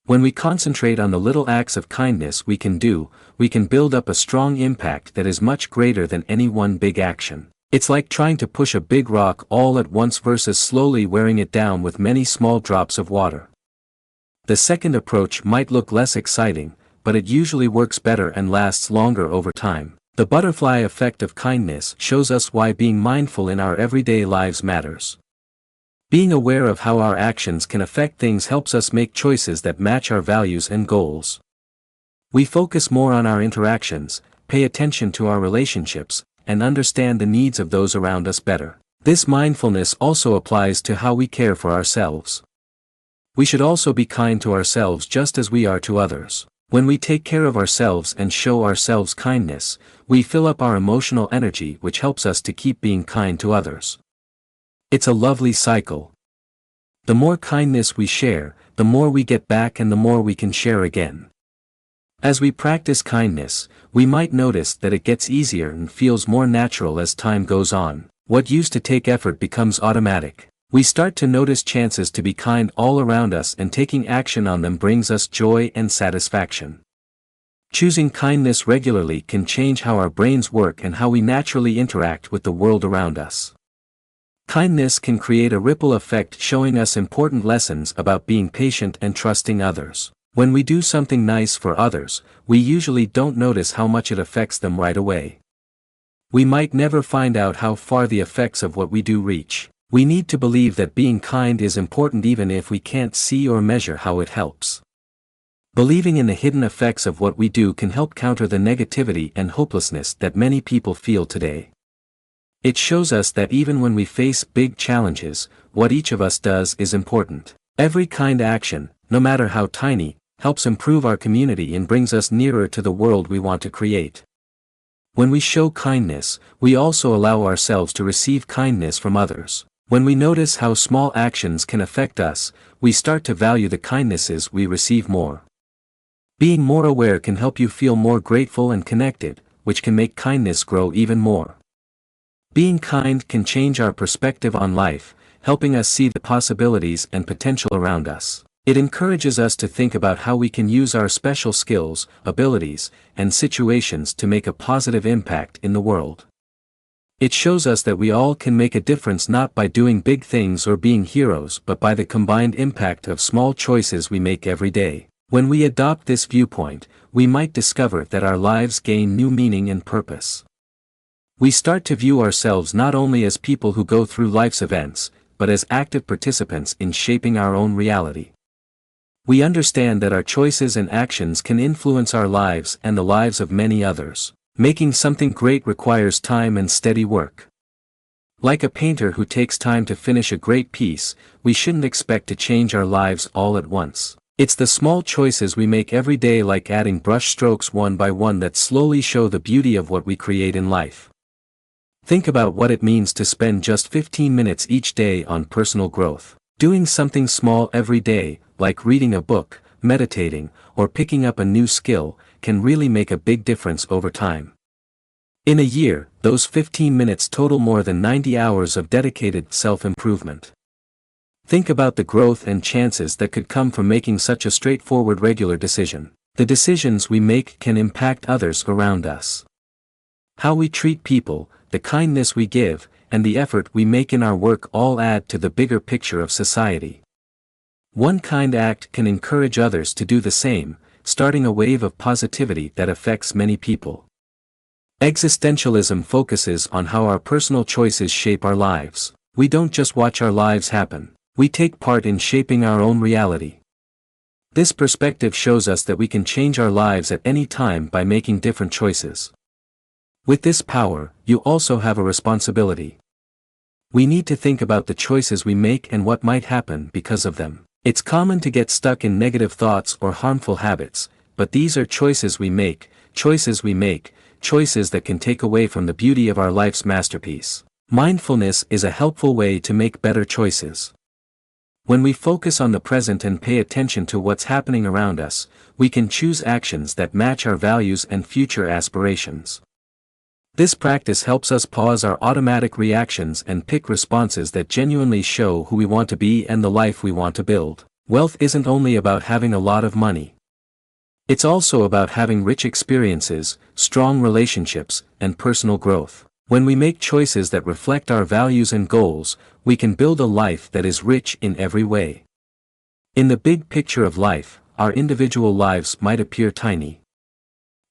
When we concentrate on the little acts of kindness we can do, we can build up a strong impact that is much greater than any one big action. It's like trying to push a big rock all at once versus slowly wearing it down with many small drops of water. The second approach might look less exciting, but it usually works better and lasts longer over time. The butterfly effect of kindness shows us why being mindful in our everyday lives matters. Being aware of how our actions can affect things helps us make choices that match our values and goals. We focus more on our interactions, pay attention to our relationships, and understand the needs of those around us better. This mindfulness also applies to how we care for ourselves. We should also be kind to ourselves just as we are to others. When we take care of ourselves and show ourselves kindness, we fill up our emotional energy, which helps us to keep being kind to others. It's a lovely cycle. The more kindness we share, the more we get back and the more we can share again. As we practice kindness, we might notice that it gets easier and feels more natural as time goes on. What used to take effort becomes automatic. We start to notice chances to be kind all around us, and taking action on them brings us joy and satisfaction. Choosing kindness regularly can change how our brains work and how we naturally interact with the world around us. Kindness can create a ripple effect, showing us important lessons about being patient and trusting others. When we do something nice for others, we usually don't notice how much it affects them right away. We might never find out how far the effects of what we do reach. We need to believe that being kind is important even if we can't see or measure how it helps. Believing in the hidden effects of what we do can help counter the negativity and hopelessness that many people feel today. It shows us that even when we face big challenges, what each of us does is important. Every kind action, no matter how tiny, helps improve our community and brings us nearer to the world we want to create. When we show kindness, we also allow ourselves to receive kindness from others. When we notice how small actions can affect us, we start to value the kindnesses we receive more. Being more aware can help you feel more grateful and connected, which can make kindness grow even more. Being kind can change our perspective on life, helping us see the possibilities and potential around us. It encourages us to think about how we can use our special skills, abilities, and situations to make a positive impact in the world. It shows us that we all can make a difference, not by doing big things or being heroes, but by the combined impact of small choices we make every day. When we adopt this viewpoint, we might discover that our lives gain new meaning and purpose. We start to view ourselves not only as people who go through life's events, but as active participants in shaping our own reality. We understand that our choices and actions can influence our lives and the lives of many others. Making something great requires time and steady work. Like a painter who takes time to finish a great piece, we shouldn't expect to change our lives all at once. It's the small choices we make every day, like adding brush strokes one by one, that slowly show the beauty of what we create in life. Think about what it means to spend just 15 minutes each day on personal growth. Doing something small every day, like reading a book, meditating, or picking up a new skill, can really make a big difference over time. In a year, those 15 minutes total more than 90 hours of dedicated self-improvement. Think about the growth and chances that could come from making such a straightforward regular decision. The decisions we make can impact others around us. How we treat people, the kindness we give, and the effort we make in our work all add to the bigger picture of society. One kind act can encourage others to do the same, starting a wave of positivity that affects many people. Existentialism focuses on how our personal choices shape our lives. We don't just watch our lives happen, we take part in shaping our own reality. This perspective shows us that we can change our lives at any time by making different choices. With this power, you also have a responsibility. We need to think about the choices we make and what might happen because of them. It's common to get stuck in negative thoughts or harmful habits, but these are choices we make that can take away from the beauty of our life's masterpiece. Mindfulness is a helpful way to make better choices. When we focus on the present and pay attention to what's happening around us, we can choose actions that match our values and future aspirations. This practice helps us pause our automatic reactions and pick responses that genuinely show who we want to be and the life we want to build. Wealth isn't only about having a lot of money. It's also about having rich experiences, strong relationships, and personal growth. When we make choices that reflect our values and goals, we can build a life that is rich in every way. In the big picture of life, our individual lives might appear tiny.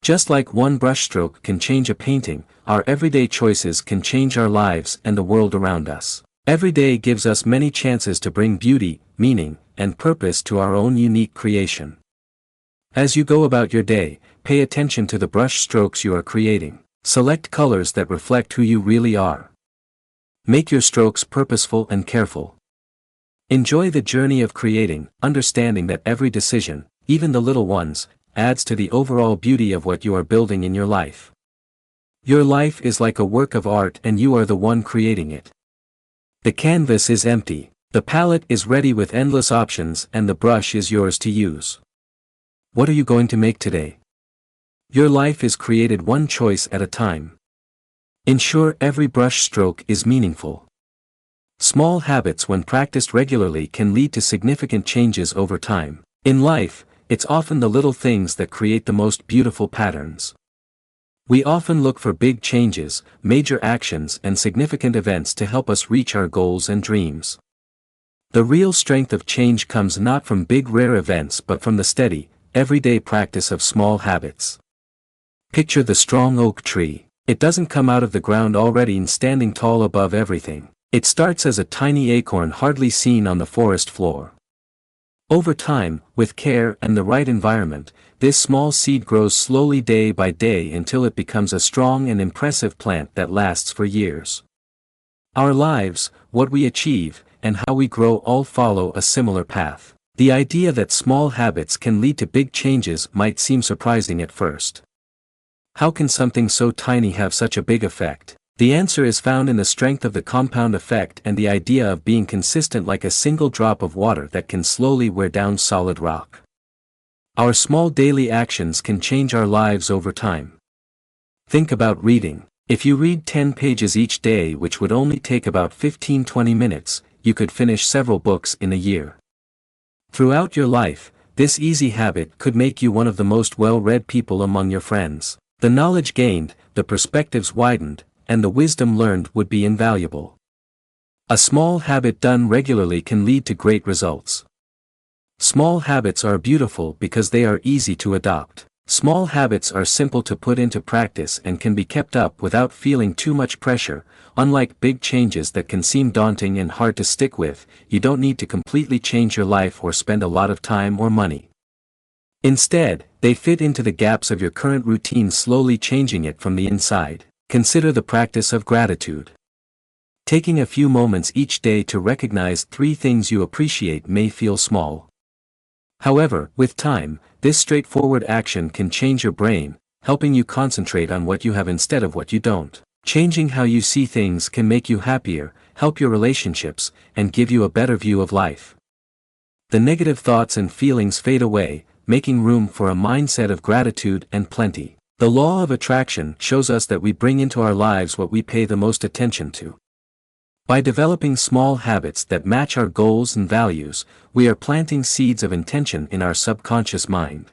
Just like one brushstroke can change a painting, our everyday choices can change our lives and the world around us. Every day gives us many chances to bring beauty, meaning, and purpose to our own unique creation. As you go about your day, pay attention to the brush strokes you are creating. Select colors that reflect who you really are. Make your strokes purposeful and careful. Enjoy the journey of creating, understanding that every decision, even the little ones, adds to the overall beauty of what you are building in your life. Your life is like a work of art and you are the one creating it. The canvas is empty, the palette is ready with endless options, and the brush is yours to use. What are you going to make today? Your life is created one choice at a time. Ensure every brush stroke is meaningful. Small habits when practiced regularly can lead to significant changes over time. In life, it's often the little things that create the most beautiful patterns. We often look for big changes, major actions, and significant events to help us reach our goals and dreams. The real strength of change comes not from big rare events but from the steady, everyday practice of small habits. Picture the strong oak tree. It doesn't come out of the ground already and standing tall above everything. It starts as a tiny acorn hardly seen on the forest floor. Over time, with care and the right environment, this small seed grows slowly day by day until it becomes a strong and impressive plant that lasts for years. Our lives, what we achieve, and how we grow all follow a similar path. The idea that small habits can lead to big changes might seem surprising at first. How can something so tiny have such a big effect? The answer is found in the strength of the compound effect and the idea of being consistent like a single drop of water that can slowly wear down solid rock. Our small daily actions can change our lives over time. Think about reading. If you read 10 pages each day, which would only take about 15-20 minutes, you could finish several books in a year. Throughout your life, this easy habit could make you one of the most well-read people among your friends. The knowledge gained, the perspectives widened, and the wisdom learned would be invaluable. A small habit done regularly can lead to great results. Small habits are beautiful because they are easy to adopt. Small habits are simple to put into practice and can be kept up without feeling too much pressure. Unlike big changes that can seem daunting and hard to stick with, you don't need to completely change your life or spend a lot of time or money. Instead, they fit into the gaps of your current routine, slowly changing it from the inside. Consider the practice of gratitude. Taking a few moments each day to recognize 3 things you appreciate may feel small. However, with time, this straightforward action can change your brain, helping you concentrate on what you have instead of what you don't. Changing how you see things can make you happier, help your relationships, and give you a better view of life. The negative thoughts and feelings fade away, making room for a mindset of gratitude and plenty. The law of attraction shows us that we bring into our lives what we pay the most attention to. By developing small habits that match our goals and values, we are planting seeds of intention in our subconscious mind.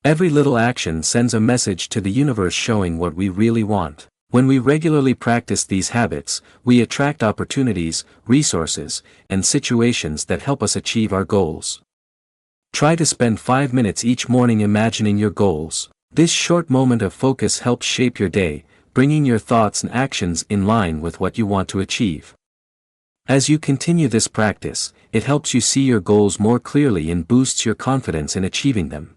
Every little action sends a message to the universe showing what we really want. When we regularly practice these habits, we attract opportunities, resources, and situations that help us achieve our goals. Try to spend 5 minutes each morning imagining your goals. This short moment of focus helps shape your day, bringing your thoughts and actions in line with what you want to achieve. As you continue this practice, it helps you see your goals more clearly and boosts your confidence in achieving them.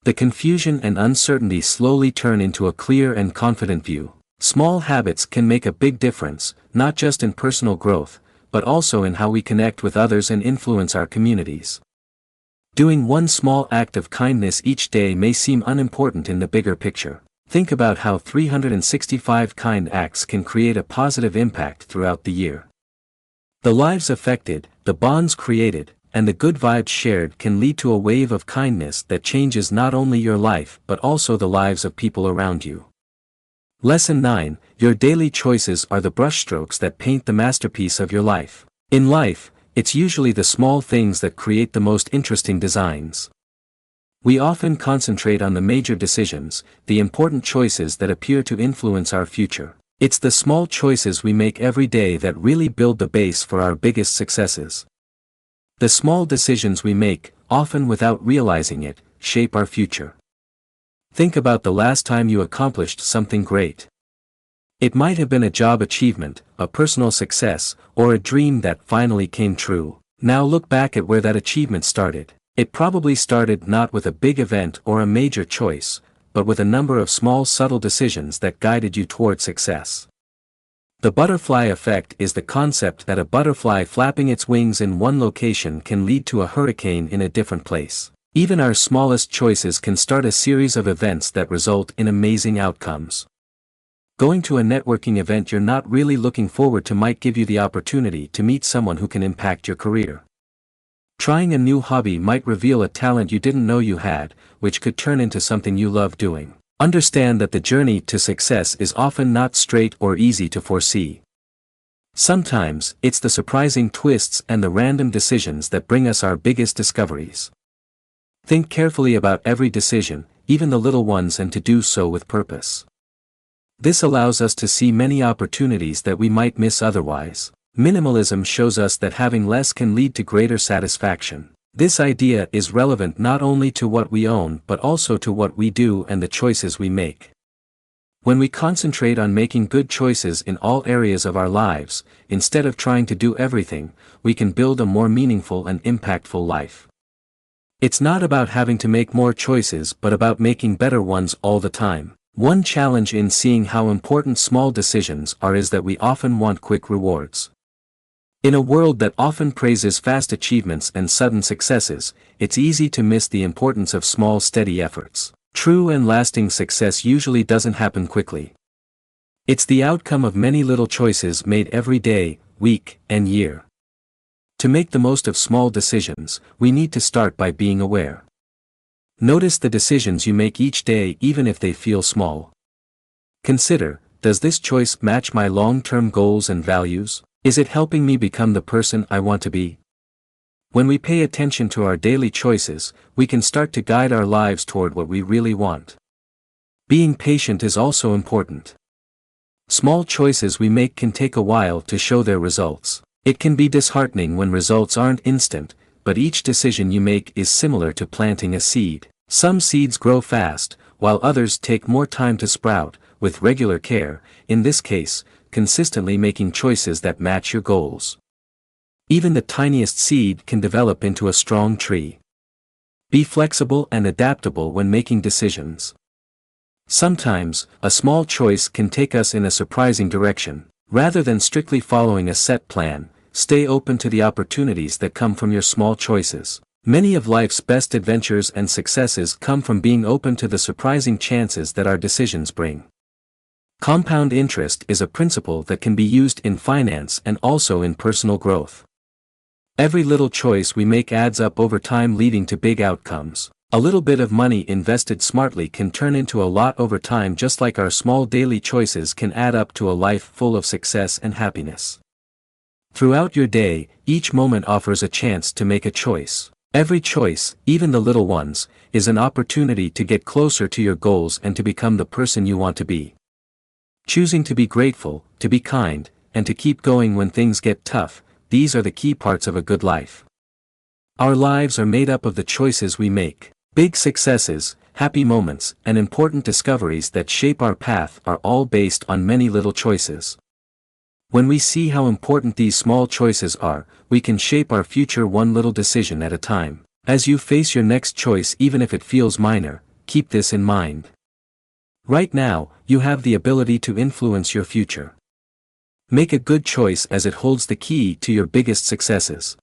The confusion and uncertainty slowly turn into a clear and confident view. Small habits can make a big difference, not just in personal growth, but also in how we connect with others and influence our communities. Doing one small act of kindness each day may seem unimportant in the bigger picture. Think about how 365 kind acts can create a positive impact throughout the year. The lives affected, the bonds created, and the good vibes shared can lead to a wave of kindness that changes not only your life but also the lives of people around you. Lesson 9: Your daily choices are the brushstrokes that paint the masterpiece of your life. In life, it's usually the small things that create the most interesting designs. We often concentrate on the major decisions, the important choices that appear to influence our future. It's the small choices we make every day that really build the base for our biggest successes. The small decisions we make, often without realizing it, shape our future. Think about the last time you accomplished something great. It might have been a job achievement, a personal success, or a dream that finally came true. Now look back at where that achievement started. It probably started not with a big event or a major choice, but with a number of small subtle decisions that guided you toward success. The butterfly effect is the concept that a butterfly flapping its wings in one location can lead to a hurricane in a different place. Even our smallest choices can start a series of events that result in amazing outcomes. Going to a networking event you're not really looking forward to might give you the opportunity to meet someone who can impact your career. Trying a new hobby might reveal a talent you didn't know you had, which could turn into something you love doing. Understand that the journey to success is often not straight or easy to foresee. Sometimes, it's the surprising twists and the random decisions that bring us our biggest discoveries. Think carefully about every decision, even the little ones, and to do so with purpose. This allows us to see many opportunities that we might miss otherwise. Minimalism shows us that having less can lead to greater satisfaction. This idea is relevant not only to what we own but also to what we do and the choices we make. When we concentrate on making good choices in all areas of our lives, instead of trying to do everything, we can build a more meaningful and impactful life. It's not about having to make more choices but about making better ones all the time. One challenge in seeing how important small decisions are is that we often want quick rewards. In a world that often praises fast achievements and sudden successes, it's easy to miss the importance of small steady efforts. True and lasting success usually doesn't happen quickly. It's the outcome of many little choices made every day, week, and year. To make the most of small decisions, we need to start by being aware. Notice the decisions you make each day even if they feel small. Consider, does this choice match my long-term goals and values? Is it helping me become the person I want to be? When we pay attention to our daily choices, we can start to guide our lives toward what we really want. Being patient is also important. Small choices we make can take a while to show their results. It can be disheartening when results aren't instant, but each decision you make is similar to planting a seed. Some seeds grow fast, while others take more time to sprout. With regular care, in this case, consistently making choices that match your goals. Even the tiniest seed can develop into a strong tree. Be flexible and adaptable when making decisions. Sometimes, a small choice can take us in a surprising direction. Rather than strictly following a set plan, stay open to the opportunities that come from your small choices. Many of life's best adventures and successes come from being open to the surprising chances that our decisions bring. Compound interest is a principle that can be used in finance and also in personal growth. Every little choice we make adds up over time, leading to big outcomes. A little bit of money invested smartly can turn into a lot over time, just like our small daily choices can add up to a life full of success and happiness. Throughout your day, each moment offers a chance to make a choice. Every choice, even the little ones, is an opportunity to get closer to your goals and to become the person you want to be. Choosing to be grateful, to be kind, and to keep going when things get tough, these are the key parts of a good life. Our lives are made up of the choices we make. Big successes, happy moments, and important discoveries that shape our path are all based on many little choices. When we see how important these small choices are, we can shape our future one little decision at a time. As you face your next choice, even if it feels minor, keep this in mind. Right now, you have the ability to influence your future. Make a good choice, as it holds the key to your biggest successes.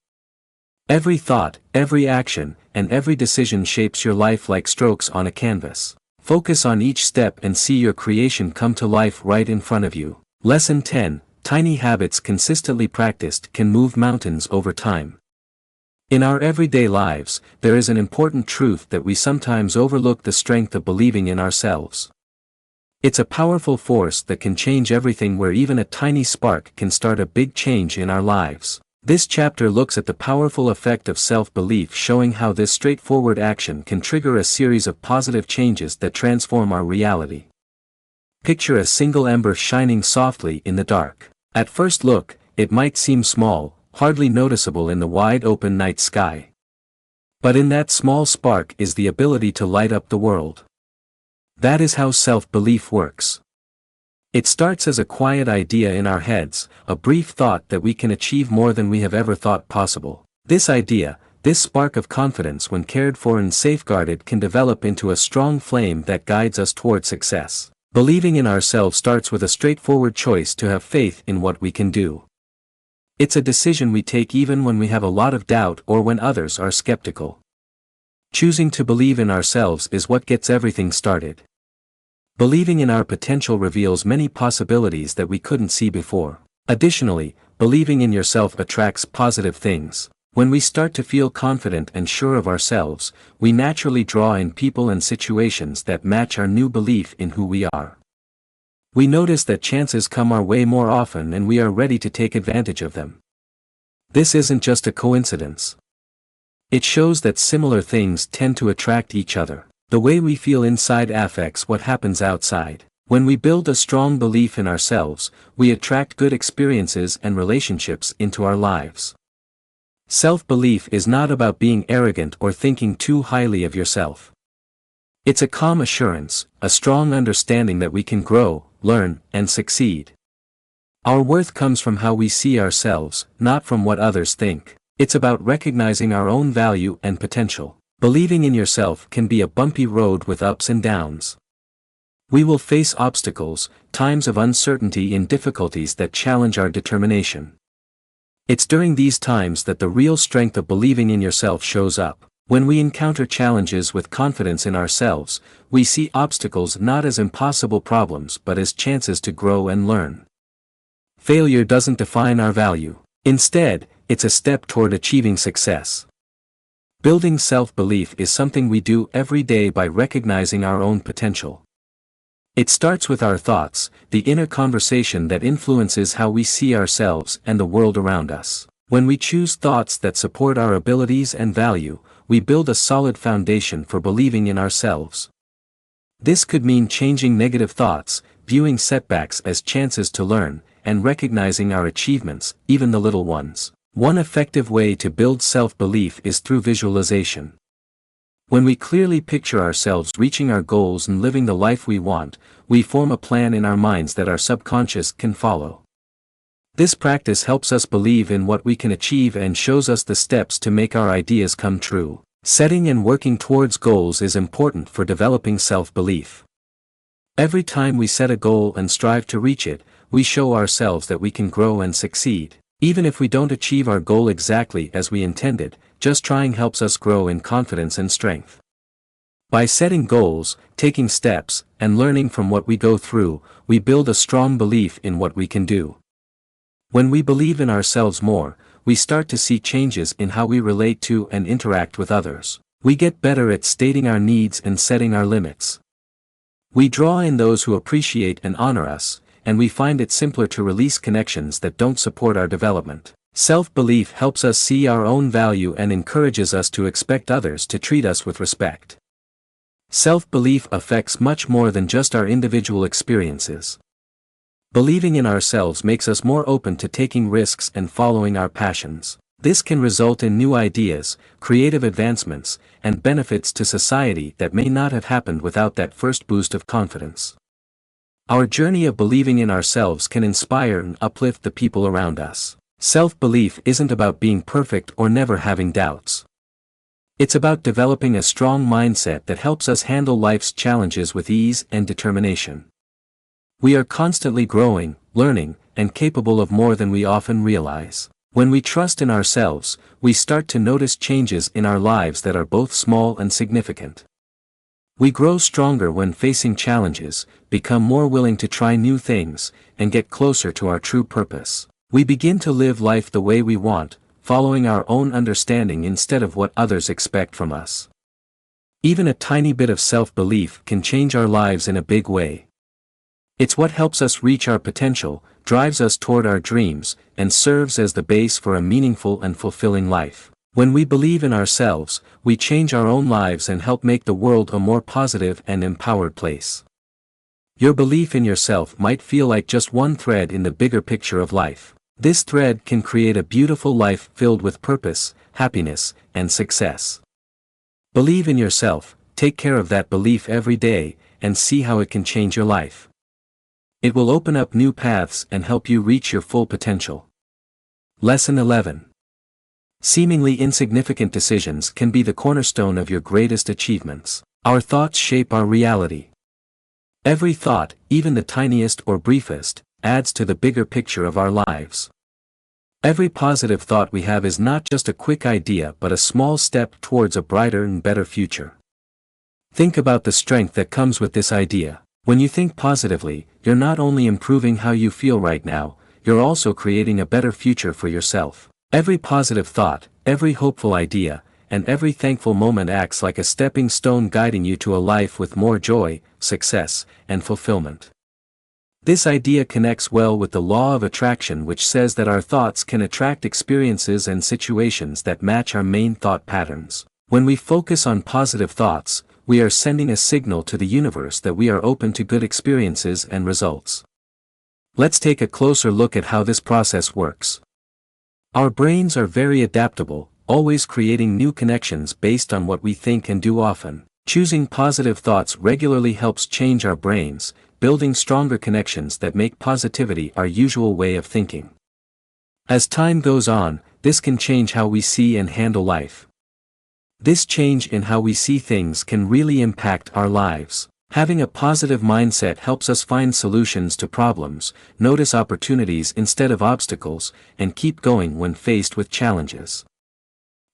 Every thought, every action, and every decision shapes your life like strokes on a canvas. Focus on each step and see your creation come to life right in front of you. Lesson 10. Tiny habits consistently practiced can move mountains over time. In our everyday lives, there is an important truth that we sometimes overlook: the strength of believing in ourselves. It's a powerful force that can change everything, where even a tiny spark can start a big change in our lives. This chapter looks at the powerful effect of self-belief, showing how this straightforward action can trigger a series of positive changes that transform our reality. Picture a single ember shining softly in the dark. At first look, it might seem small, hardly noticeable in the wide-open night sky. But in that small spark is the ability to light up the world. That is how self-belief works. It starts as a quiet idea in our heads, a brief thought that we can achieve more than we have ever thought possible. This idea, this spark of confidence, when cared for and safeguarded, can develop into a strong flame that guides us toward success. Believing in ourselves starts with a straightforward choice to have faith in what we can do. It's a decision we take even when we have a lot of doubt or when others are skeptical. Choosing to believe in ourselves is what gets everything started. Believing in our potential reveals many possibilities that we couldn't see before. Additionally, believing in yourself attracts positive things. When we start to feel confident and sure of ourselves, we naturally draw in people and situations that match our new belief in who we are. We notice that chances come our way more often and we are ready to take advantage of them. This isn't just a coincidence. It shows that similar things tend to attract each other. The way we feel inside affects what happens outside. When we build a strong belief in ourselves, we attract good experiences and relationships into our lives. Self-belief is not about being arrogant or thinking too highly of yourself. It's a calm assurance, a strong understanding that we can grow, learn, and succeed. Our worth comes from how we see ourselves, not from what others think. It's about recognizing our own value and potential. Believing in yourself can be a bumpy road with ups and downs. We will face obstacles, times of uncertainty and difficulties that challenge our determination. It's during these times that the real strength of believing in yourself shows up. When we encounter challenges with confidence in ourselves, we see obstacles not as impossible problems but as chances to grow and learn. Failure doesn't define our value. Instead, it's a step toward achieving success. Building self-belief is something we do every day by recognizing our own potential. It starts with our thoughts, the inner conversation that influences how we see ourselves and the world around us. When we choose thoughts that support our abilities and value, we build a solid foundation for believing in ourselves. This could mean changing negative thoughts, viewing setbacks as chances to learn, and recognizing our achievements, even the little ones. One effective way to build self-belief is through visualization. When we clearly picture ourselves reaching our goals and living the life we want, we form a plan in our minds that our subconscious can follow. This practice helps us believe in what we can achieve and shows us the steps to make our ideas come true. Setting and working towards goals is important for developing self-belief. Every time we set a goal and strive to reach it, we show ourselves that we can grow and succeed. Even if we don't achieve our goal exactly as we intended, just trying helps us grow in confidence and strength. By setting goals, taking steps, and learning from what we go through, we build a strong belief in what we can do. When we believe in ourselves more, we start to see changes in how we relate to and interact with others. We get better at stating our needs and setting our limits. We draw in those who appreciate and honor us, and we find it simpler to release connections that don't support our development. Self-belief helps us see our own value and encourages us to expect others to treat us with respect. Self-belief affects much more than just our individual experiences. Believing in ourselves makes us more open to taking risks and following our passions. This can result in new ideas, creative advancements, and benefits to society that may not have happened without that first boost of confidence. Our journey of believing in ourselves can inspire and uplift the people around us. Self-belief isn't about being perfect or never having doubts. It's about developing a strong mindset that helps us handle life's challenges with ease and determination. We are constantly growing, learning, and capable of more than we often realize. When we trust in ourselves, we start to notice changes in our lives that are both small and significant. We grow stronger when facing challenges, become more willing to try new things, and get closer to our true purpose. We begin to live life the way we want, following our own understanding instead of what others expect from us. Even a tiny bit of self-belief can change our lives in a big way. It's what helps us reach our potential, drives us toward our dreams, and serves as the base for a meaningful and fulfilling life. When we believe in ourselves, we change our own lives and help make the world a more positive and empowered place. Your belief in yourself might feel like just one thread in the bigger picture of life. This thread can create a beautiful life filled with purpose, happiness, and success. Believe in yourself, take care of that belief every day, and see how it can change your life. It will open up new paths and help you reach your full potential. Lesson 11. Seemingly insignificant decisions can be the cornerstone of your greatest achievements. Our thoughts shape our reality. Every thought, even the tiniest or briefest, adds to the bigger picture of our lives. Every positive thought we have is not just a quick idea but a small step towards a brighter and better future. Think about the strength that comes with this idea. When you think positively, you're not only improving how you feel right now, you're also creating a better future for yourself. Every positive thought, every hopeful idea, and every thankful moment acts like a stepping stone guiding you to a life with more joy, success, and fulfillment. This idea connects well with the law of attraction, which says that our thoughts can attract experiences and situations that match our main thought patterns. When we focus on positive thoughts, we are sending a signal to the universe that we are open to good experiences and results. Let's take a closer look at how this process works. Our brains are very adaptable, always creating new connections based on what we think and do often. Choosing positive thoughts regularly helps change our brains, building stronger connections that make positivity our usual way of thinking. As time goes on, this can change how we see and handle life. This change in how we see things can really impact our lives. Having a positive mindset helps us find solutions to problems, notice opportunities instead of obstacles, and keep going when faced with challenges.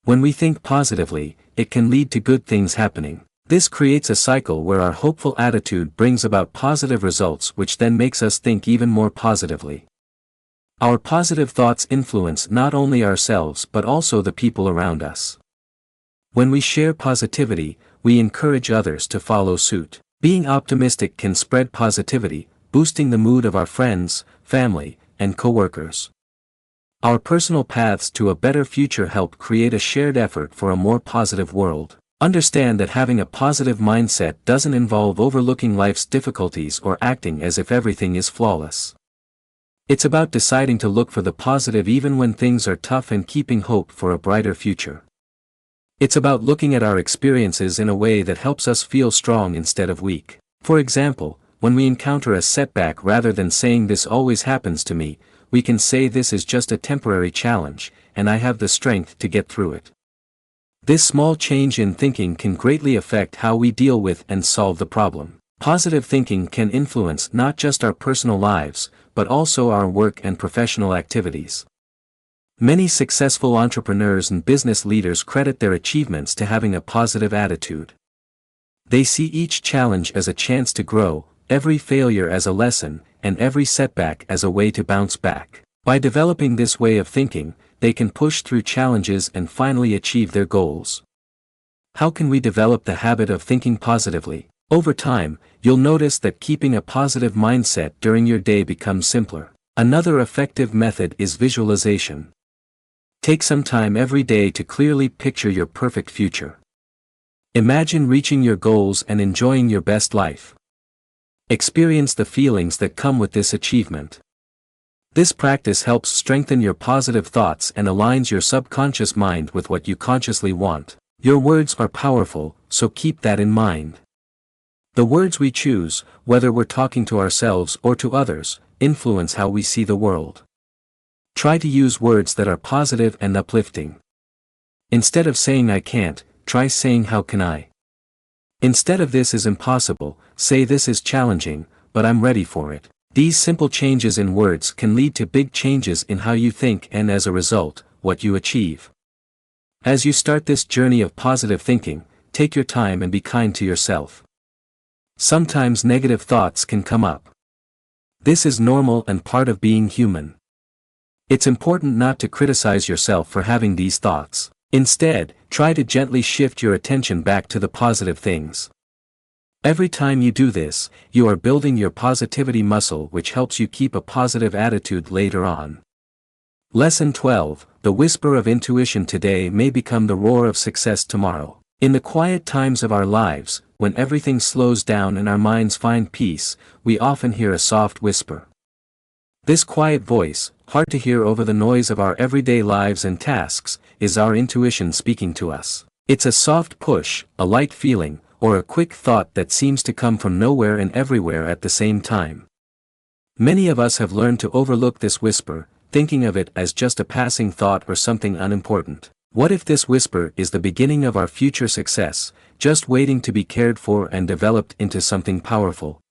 When we think positively, it can lead to good things happening. This creates a cycle where our hopeful attitude brings about positive results, which then makes us think even more positively. Our positive thoughts influence not only ourselves but also the people around us. When we share positivity, we encourage others to follow suit. Being optimistic can spread positivity, boosting the mood of our friends, family, and coworkers. Our personal paths to a better future help create a shared effort for a more positive world. Understand that having a positive mindset doesn't involve overlooking life's difficulties or acting as if everything is flawless. It's about deciding to look for the positive even when things are tough and keeping hope for a brighter future. It's about looking at our experiences in a way that helps us feel strong instead of weak. For example, when we encounter a setback, rather than saying "this always happens to me," we can say "this is just a temporary challenge, and I have the strength to get through it." This small change in thinking can greatly affect how we deal with and solve the problem. Positive thinking can influence not just our personal lives, but also our work and professional activities. Many successful entrepreneurs and business leaders credit their achievements to having a positive attitude. They see each challenge as a chance to grow, every failure as a lesson, and every setback as a way to bounce back. By developing this way of thinking, they can push through challenges and finally achieve their goals. How can we develop the habit of thinking positively? Over time, you'll notice that keeping a positive mindset during your day becomes simpler. Another effective method is visualization. Take some time every day to clearly picture your perfect future. Imagine reaching your goals and enjoying your best life. Experience the feelings that come with this achievement. This practice helps strengthen your positive thoughts and aligns your subconscious mind with what you consciously want. Your words are powerful, so keep that in mind. The words we choose, whether we're talking to ourselves or to others, influence how we see the world. Try to use words that are positive and uplifting. Instead of saying "I can't," try saying "how can I?" Instead of "this is impossible," say "this is challenging, but I'm ready for it." These simple changes in words can lead to big changes in how you think and, as a result, what you achieve. As you start this journey of positive thinking, take your time and be kind to yourself. Sometimes negative thoughts can come up. This is normal and part of being human. It's important not to criticize yourself for having these thoughts. Instead, try to gently shift your attention back to the positive things. Every time you do this, you are building your positivity muscle, which helps you keep a positive attitude later on. Lesson 12: The whisper of intuition today may become the roar of success tomorrow. In the quiet times of our lives, when everything slows down and our minds find peace, we often hear a soft whisper. This quiet voice, hard to hear over the noise of our everyday lives and tasks, is our intuition speaking to us. It's a soft push, a light feeling, or a quick thought that seems to come from nowhere and everywhere at the same time. Many of us have learned to overlook this whisper, thinking of it as just a passing thought or something unimportant. What if this whisper is the beginning of our future success, just waiting to be cared for and developed into something powerful?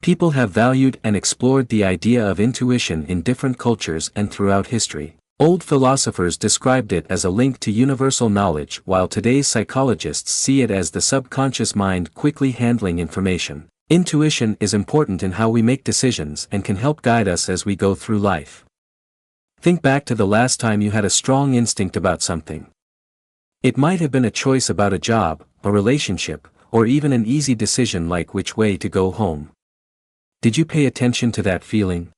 People have valued and explored the idea of intuition in different cultures and throughout history. Old philosophers described it as a link to universal knowledge, while today's psychologists see it as the subconscious mind quickly handling information. Intuition is important in how we make decisions and can help guide us as we go through life. Think back to the last time you had a strong instinct about something. It might have been a choice about a job, a relationship, or even an easy decision like which way to go home. Did you pay attention to that feeling?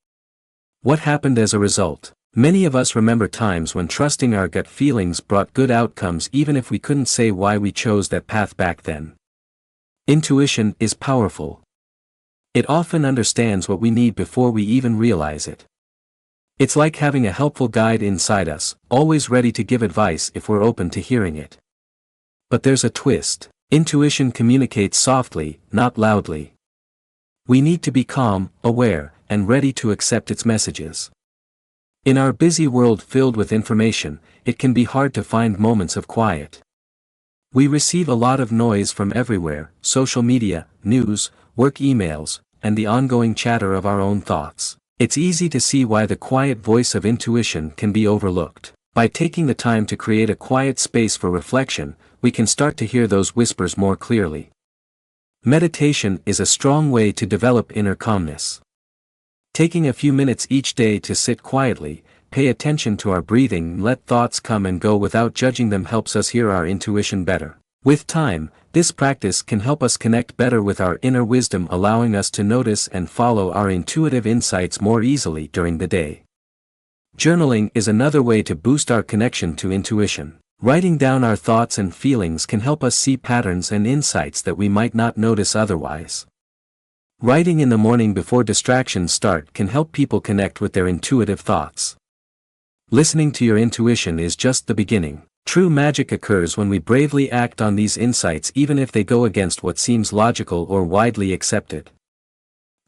What happened as a result? Many of us remember times when trusting our gut feelings brought good outcomes even if we couldn't say why we chose that path back then. Intuition is powerful. It often understands what we need before we even realize it. It's like having a helpful guide inside us, always ready to give advice if we're open to hearing it. But there's a twist. Intuition communicates softly, not loudly. We need to be calm, aware, and ready to accept its messages. In our busy world filled with information, it can be hard to find moments of quiet. We receive a lot of noise from everywhere: social media, news, work emails, and the ongoing chatter of our own thoughts. It's easy to see why the quiet voice of intuition can be overlooked. By taking the time to create a quiet space for reflection, we can start to hear those whispers more clearly. Meditation is a strong way to develop inner calmness. Taking a few minutes each day to sit quietly, pay attention to our breathing and let thoughts come and go without judging them helps us hear our intuition better. With time, this practice can help us connect better with our inner wisdom, allowing us to notice and follow our intuitive insights more easily during the day. Journaling is another way to boost our connection to intuition. Writing down our thoughts and feelings can help us see patterns and insights that we might not notice otherwise. Writing in the morning before distractions start can help people connect with their intuitive thoughts. Listening to your intuition is just the beginning. True magic occurs when we bravely act on these insights even if they go against what seems logical or widely accepted.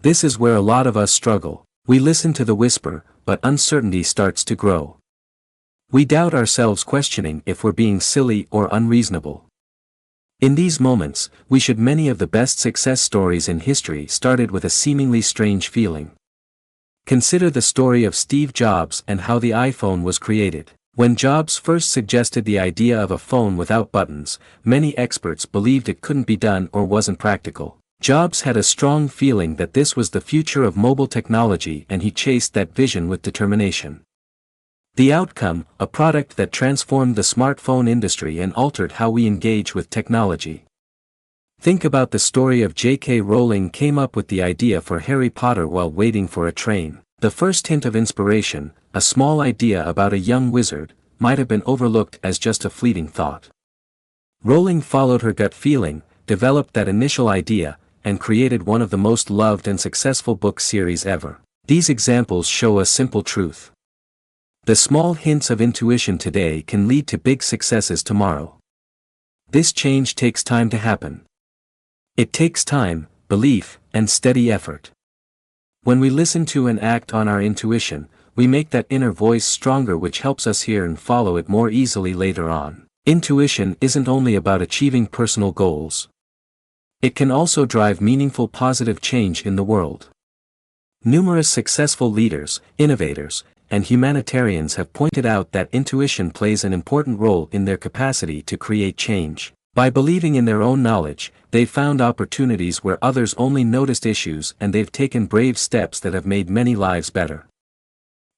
This is where a lot of us struggle. We listen to the whisper, but uncertainty starts to grow. We doubt ourselves, questioning if we're being silly or unreasonable. In these moments, many of the best success stories in history started with a seemingly strange feeling. Consider the story of Steve Jobs and how the iPhone was created. When Jobs first suggested the idea of a phone without buttons, many experts believed it couldn't be done or wasn't practical. Jobs had a strong feeling that this was the future of mobile technology, and he chased that vision with determination. The outcome, a product that transformed the smartphone industry and altered how we engage with technology. Think about the story of J.K. Rowling came up with the idea for Harry Potter while waiting for a train. The first hint of inspiration, a small idea about a young wizard, might have been overlooked as just a fleeting thought. Rowling followed her gut feeling, developed that initial idea, and created one of the most loved and successful book series ever. These examples show a simple truth. The small hints of intuition today can lead to big successes tomorrow. This change takes time to happen. It takes time, belief, and steady effort. When we listen to and act on our intuition, we make that inner voice stronger, which helps us hear and follow it more easily later on. Intuition isn't only about achieving personal goals. It can also drive meaningful positive change in the world. Numerous successful leaders, innovators, and humanitarians have pointed out that intuition plays an important role in their capacity to create change. By believing in their own knowledge, they've found opportunities where others only noticed issues, and they've taken brave steps that have made many lives better.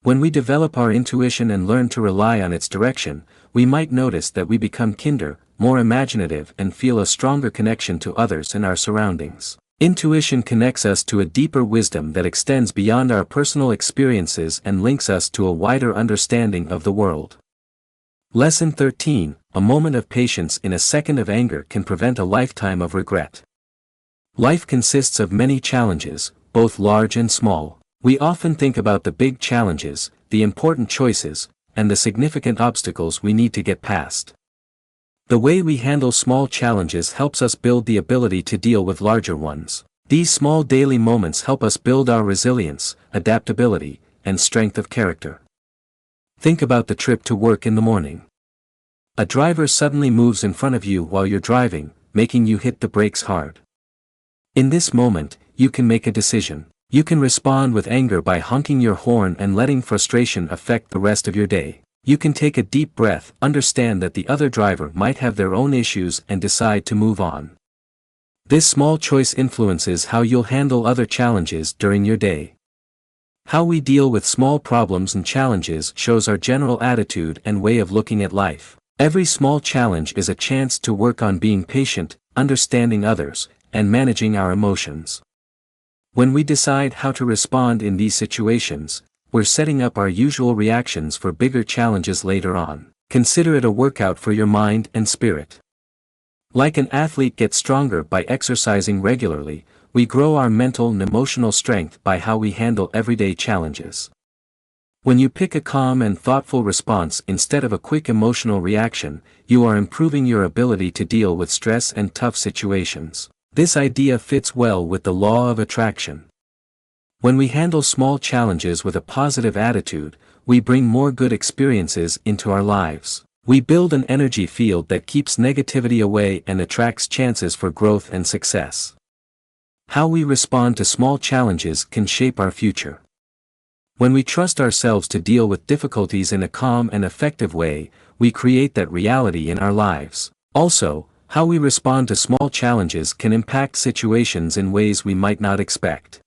When we develop our intuition and learn to rely on its direction, we might notice that we become kinder, more imaginative, and feel a stronger connection to others and our surroundings. Intuition connects us to a deeper wisdom that extends beyond our personal experiences and links us to a wider understanding of the world. Lesson 13: A moment of patience in a second of anger can prevent a lifetime of regret. Life consists of many challenges, both large and small. We often think about the big challenges, the important choices, and the significant obstacles we need to get past. The way we handle small challenges helps us build the ability to deal with larger ones. These small daily moments help us build our resilience, adaptability, and strength of character. Think about the trip to work in the morning. A driver suddenly moves in front of you while you're driving, making you hit the brakes hard. In this moment, you can make a decision. You can respond with anger by honking your horn and letting frustration affect the rest of your day. You can take a deep breath, understand that the other driver might have their own issues, and decide to move on. This small choice influences how you'll handle other challenges during your day. How we deal with small problems and challenges shows our general attitude and way of looking at life. Every small challenge is a chance to work on being patient, understanding others, and managing our emotions. When we decide how to respond in these situations, we're setting up our usual reactions for bigger challenges later on. Consider it a workout for your mind and spirit. Like an athlete gets stronger by exercising regularly, we grow our mental and emotional strength by how we handle everyday challenges. When you pick a calm and thoughtful response instead of a quick emotional reaction, you are improving your ability to deal with stress and tough situations. This idea fits well with the law of attraction. When we handle small challenges with a positive attitude, we bring more good experiences into our lives. We build an energy field that keeps negativity away and attracts chances for growth and success. How we respond to small challenges can shape our future. When we trust ourselves to deal with difficulties in a calm and effective way, we create that reality in our lives. Also, how we respond to small challenges can impact situations in ways we might not expect.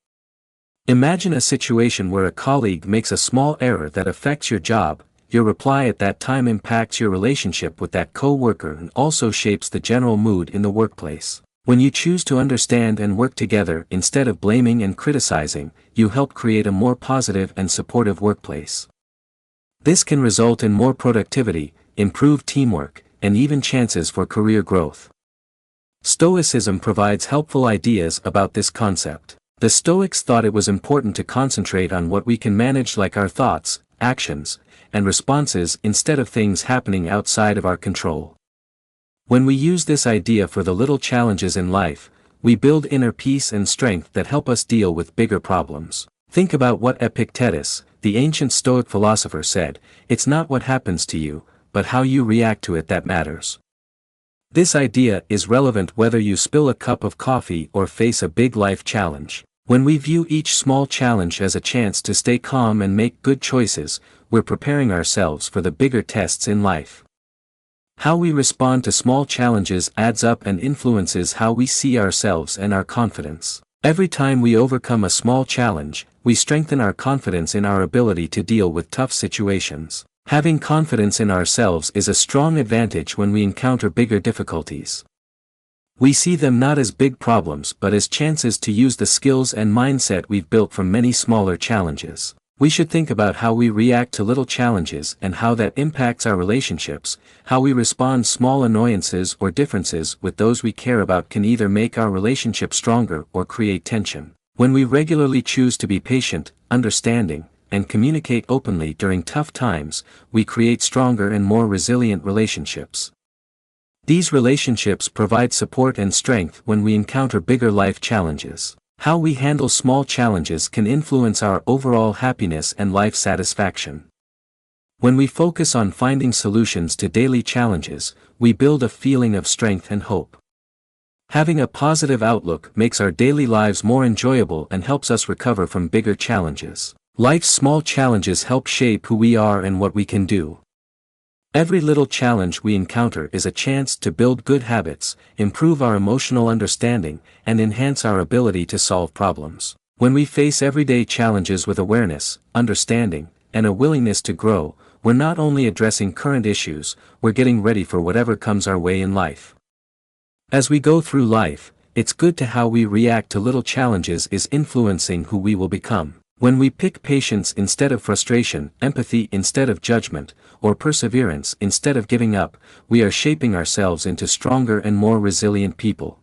Imagine a situation where a colleague makes a small error that affects your job. Your reply at that time impacts your relationship with that co-worker and also shapes the general mood in the workplace. When you choose to understand and work together instead of blaming and criticizing, you help create a more positive and supportive workplace. This can result in more productivity, improved teamwork, and even chances for career growth. Stoicism provides helpful ideas about this concept. The Stoics thought it was important to concentrate on what we can manage, like our thoughts, actions, and responses instead of things happening outside of our control. When we use this idea for the little challenges in life, we build inner peace and strength that help us deal with bigger problems. Think about what Epictetus, the ancient Stoic philosopher, said: "It's not what happens to you, but how you react to it that matters." This idea is relevant whether you spill a cup of coffee or face a big life challenge. When we view each small challenge as a chance to stay calm and make good choices, we're preparing ourselves for the bigger tests in life. How we respond to small challenges adds up and influences how we see ourselves and our confidence. Every time we overcome a small challenge, we strengthen our confidence in our ability to deal with tough situations. Having confidence in ourselves is a strong advantage when we encounter bigger difficulties. We see them not as big problems but as chances to use the skills and mindset we've built from many smaller challenges. We should think about how we react to little challenges and how that impacts our relationships. How we respond to small annoyances or differences with those we care about can either make our relationship stronger or create tension. When we regularly choose to be patient, understanding, and communicate openly during tough times, we create stronger and more resilient relationships. These relationships provide support and strength when we encounter bigger life challenges. How we handle small challenges can influence our overall happiness and life satisfaction. When we focus on finding solutions to daily challenges, we build a feeling of strength and hope. Having a positive outlook makes our daily lives more enjoyable and helps us recover from bigger challenges. Life's small challenges help shape who we are and what we can do. Every little challenge we encounter is a chance to build good habits, improve our emotional understanding, and enhance our ability to solve problems. When we face everyday challenges with awareness, understanding, and a willingness to grow, we're not only addressing current issues, we're getting ready for whatever comes our way in life. As we go through life, it's good to how we react to little challenges is influencing who we will become. When we pick patience instead of frustration, empathy instead of judgment, or perseverance instead of giving up, we are shaping ourselves into stronger and more resilient people.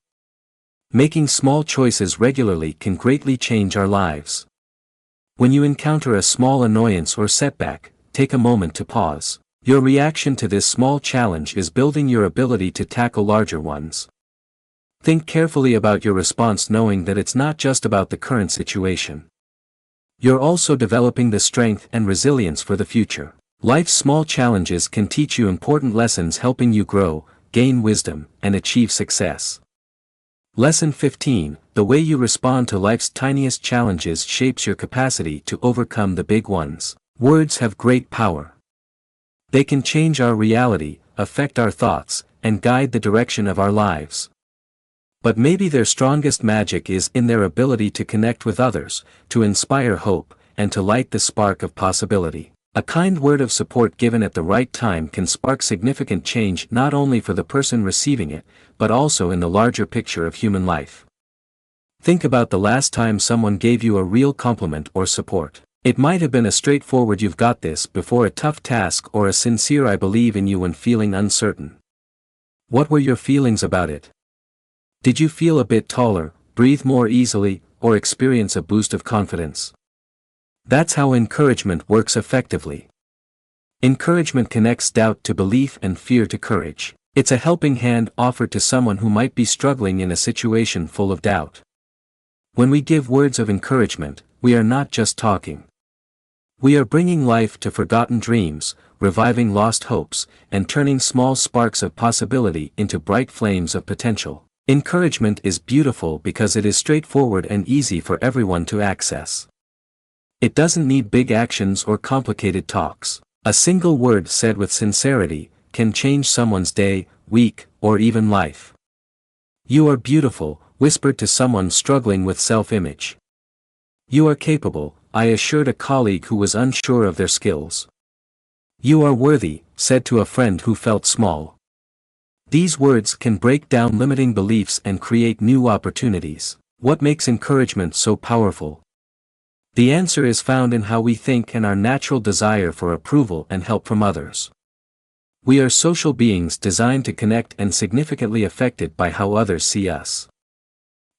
Making small choices regularly can greatly change our lives. When you encounter a small annoyance or setback, take a moment to pause. Your reaction to this small challenge is building your ability to tackle larger ones. Think carefully about your response, knowing that it's not just about the current situation. You're also developing the strength and resilience for the future. Life's small challenges can teach you important lessons, helping you grow, gain wisdom, and achieve success. Lesson 15: The way you respond to life's tiniest challenges shapes your capacity to overcome the big ones. Words have great power. They can change our reality, affect our thoughts, and guide the direction of our lives. But maybe their strongest magic is in their ability to connect with others, to inspire hope, and to light the spark of possibility. A kind word of support given at the right time can spark significant change not only for the person receiving it, but also in the larger picture of human life. Think about the last time someone gave you a real compliment or support. It might have been a straightforward "you've got this" before a tough task, or a sincere "I believe in you" when feeling uncertain. What were your feelings about it? Did you feel a bit taller, breathe more easily, or experience a boost of confidence? That's how encouragement works effectively. Encouragement connects doubt to belief and fear to courage. It's a helping hand offered to someone who might be struggling in a situation full of doubt. When we give words of encouragement, we are not just talking. We are bringing life to forgotten dreams, reviving lost hopes, and turning small sparks of possibility into bright flames of potential. Encouragement is beautiful because it is straightforward and easy for everyone to access. It doesn't need big actions or complicated talks. A single word said with sincerity can change someone's day, week, or even life. "You are beautiful," whispered to someone struggling with self-image. "You are capable," I assured a colleague who was unsure of their skills. "You are worthy," said to a friend who felt small. These words can break down limiting beliefs and create new opportunities. What makes encouragement so powerful? The answer is found in how we think and our natural desire for approval and help from others. We are social beings designed to connect and significantly affected by how others see us.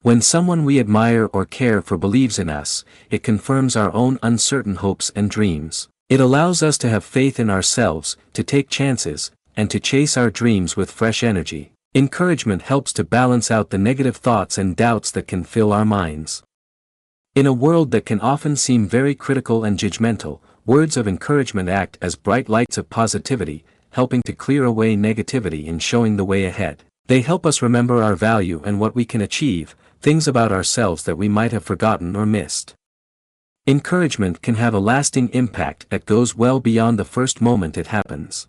When someone we admire or care for believes in us, it confirms our own uncertain hopes and dreams. It allows us to have faith in ourselves, to take chances, and to chase our dreams with fresh energy. Encouragement helps to balance out the negative thoughts and doubts that can fill our minds. In a world that can often seem very critical and judgmental, words of encouragement act as bright lights of positivity, helping to clear away negativity and showing the way ahead. They help us remember our value and what we can achieve, things about ourselves that we might have forgotten or missed. Encouragement can have a lasting impact that goes well beyond the first moment it happens.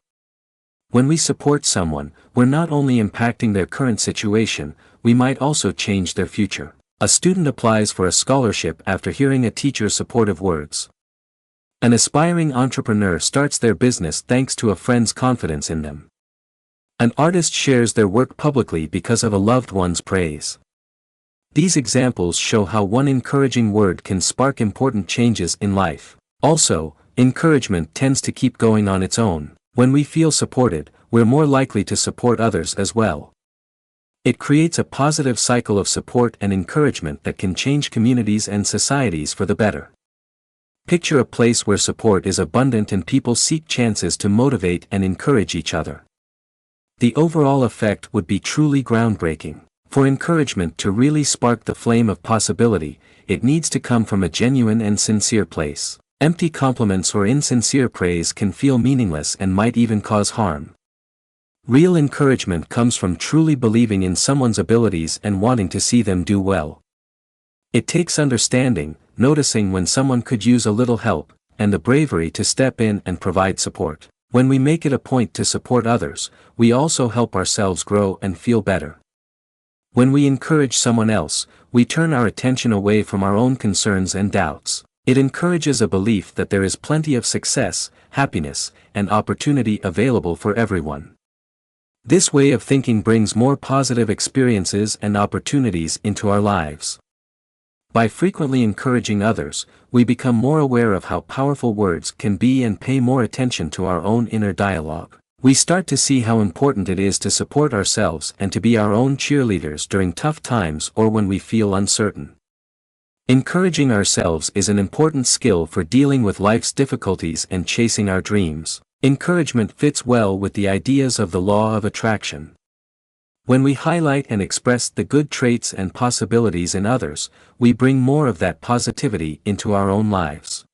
When we support someone, we're not only impacting their current situation, we might also change their future. A student applies for a scholarship after hearing a teacher's supportive words. An aspiring entrepreneur starts their business thanks to a friend's confidence in them. An artist shares their work publicly because of a loved one's praise. These examples show how one encouraging word can spark important changes in life. Also, encouragement tends to keep going on its own. When we feel supported, we're more likely to support others as well. It creates a positive cycle of support and encouragement that can change communities and societies for the better. Picture a place where support is abundant and people seek chances to motivate and encourage each other. The overall effect would be truly groundbreaking. For encouragement to really spark the flame of possibility, it needs to come from a genuine and sincere place. Empty compliments or insincere praise can feel meaningless and might even cause harm. Real encouragement comes from truly believing in someone's abilities and wanting to see them do well. It takes understanding, noticing when someone could use a little help, and the bravery to step in and provide support. When we make it a point to support others, we also help ourselves grow and feel better. When we encourage someone else, we turn our attention away from our own concerns and doubts. It encourages a belief that there is plenty of success, happiness, and opportunity available for everyone. This way of thinking brings more positive experiences and opportunities into our lives. By frequently encouraging others, we become more aware of how powerful words can be and pay more attention to our own inner dialogue. We start to see how important it is to support ourselves and to be our own cheerleaders during tough times or when we feel uncertain. Encouraging ourselves is an important skill for dealing with life's difficulties and chasing our dreams. Encouragement fits well with the ideas of the law of attraction. When we highlight and express the good traits and possibilities in others, we bring more of that positivity into our own lives.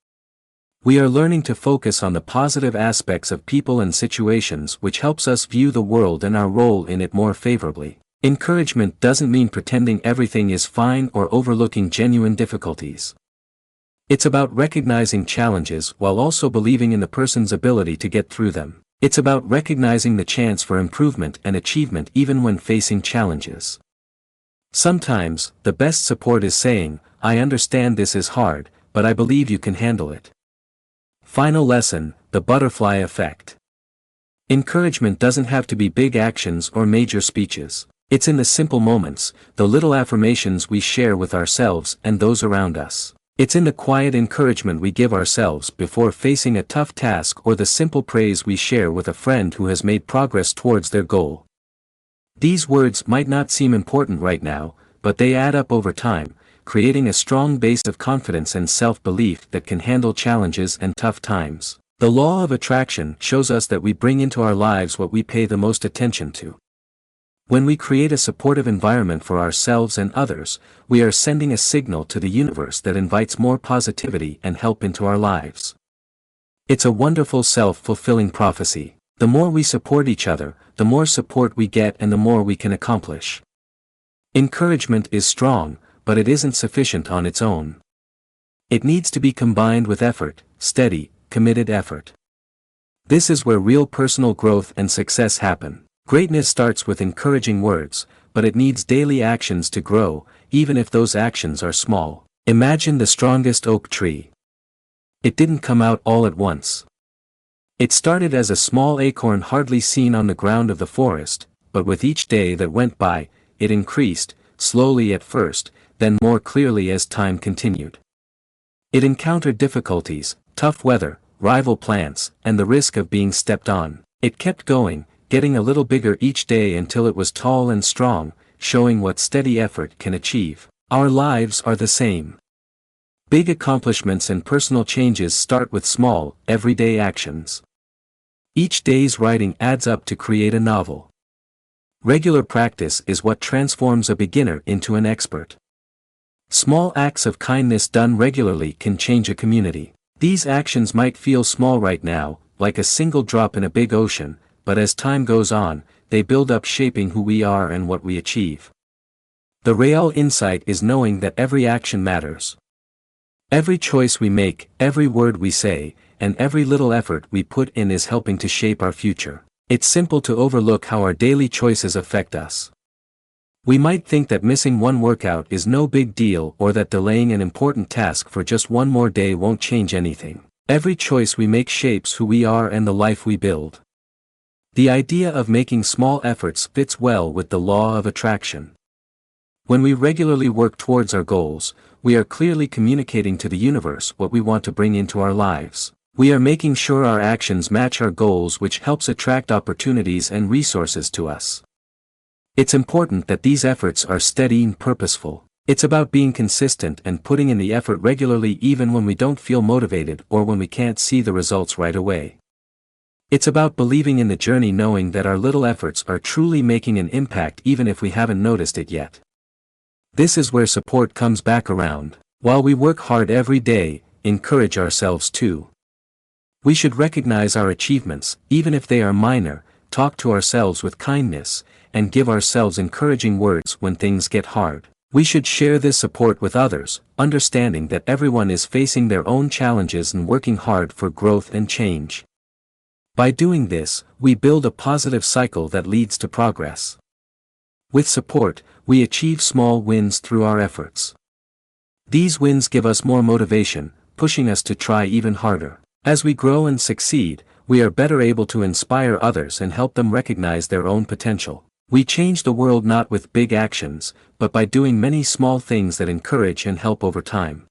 We are learning to focus on the positive aspects of people and situations, which helps us view the world and our role in it more favorably. Encouragement doesn't mean pretending everything is fine or overlooking genuine difficulties. It's about recognizing challenges while also believing in the person's ability to get through them. It's about recognizing the chance for improvement and achievement even when facing challenges. Sometimes, the best support is saying, "I understand this is hard, but I believe you can handle it." Final lesson, the butterfly effect. Encouragement doesn't have to be big actions or major speeches. It's in the simple moments, the little affirmations we share with ourselves and those around us. It's in the quiet encouragement we give ourselves before facing a tough task or the simple praise we share with a friend who has made progress towards their goal. These words might not seem important right now, but they add up over time, creating a strong base of confidence and self-belief that can handle challenges and tough times. The law of attraction shows us that we bring into our lives what we pay the most attention to. When we create a supportive environment for ourselves and others, we are sending a signal to the universe that invites more positivity and help into our lives. It's a wonderful self-fulfilling prophecy. The more we support each other, the more support we get and the more we can accomplish. Encouragement is strong, but it isn't sufficient on its own. It needs to be combined with effort, steady, committed effort. This is where real personal growth and success happen. Greatness starts with encouraging words, but it needs daily actions to grow, even if those actions are small. Imagine the strongest oak tree. It didn't come out all at once. It started as a small acorn hardly seen on the ground of the forest, but with each day that went by, it increased, slowly at first, then more clearly as time continued. It encountered difficulties, tough weather, rival plants, and the risk of being stepped on. It kept going, getting a little bigger each day until it was tall and strong, showing what steady effort can achieve. Our lives are the same. Big accomplishments and personal changes start with small, everyday actions. Each day's writing adds up to create a novel. Regular practice is what transforms a beginner into an expert. Small acts of kindness done regularly can change a community. These actions might feel small right now, like a single drop in a big ocean, but as time goes on, they build up, shaping who we are and what we achieve. The real insight is knowing that every action matters. Every choice we make, every word we say, and every little effort we put in is helping to shape our future. It's simple to overlook how our daily choices affect us. We might think that missing one workout is no big deal or that delaying an important task for just one more day won't change anything. Every choice we make shapes who we are and the life we build. The idea of making small efforts fits well with the law of attraction. When we regularly work towards our goals, we are clearly communicating to the universe what we want to bring into our lives. We are making sure our actions match our goals, which helps attract opportunities and resources to us. It's important that these efforts are steady and purposeful. It's about being consistent and putting in the effort regularly even when we don't feel motivated or when we can't see the results right away. It's about believing in the journey, knowing that our little efforts are truly making an impact even if we haven't noticed it yet. This is where support comes back around. While we work hard every day, encourage ourselves too. We should recognize our achievements, even if they are minor, talk to ourselves with kindness, and give ourselves encouraging words when things get hard. We should share this support with others, understanding that everyone is facing their own challenges and working hard for growth and change. By doing this, we build a positive cycle that leads to progress. With support, we achieve small wins through our efforts. These wins give us more motivation, pushing us to try even harder. As we grow and succeed, we are better able to inspire others and help them recognize their own potential. We change the world not with big actions, but by doing many small things that encourage and help over time.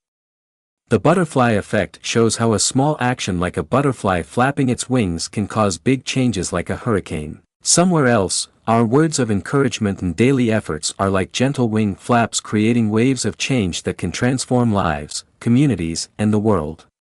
The butterfly effect shows how a small action like a butterfly flapping its wings can cause big changes like a hurricane. Somewhere else, our words of encouragement and daily efforts are like gentle wing flaps, creating waves of change that can transform lives, communities, and the world.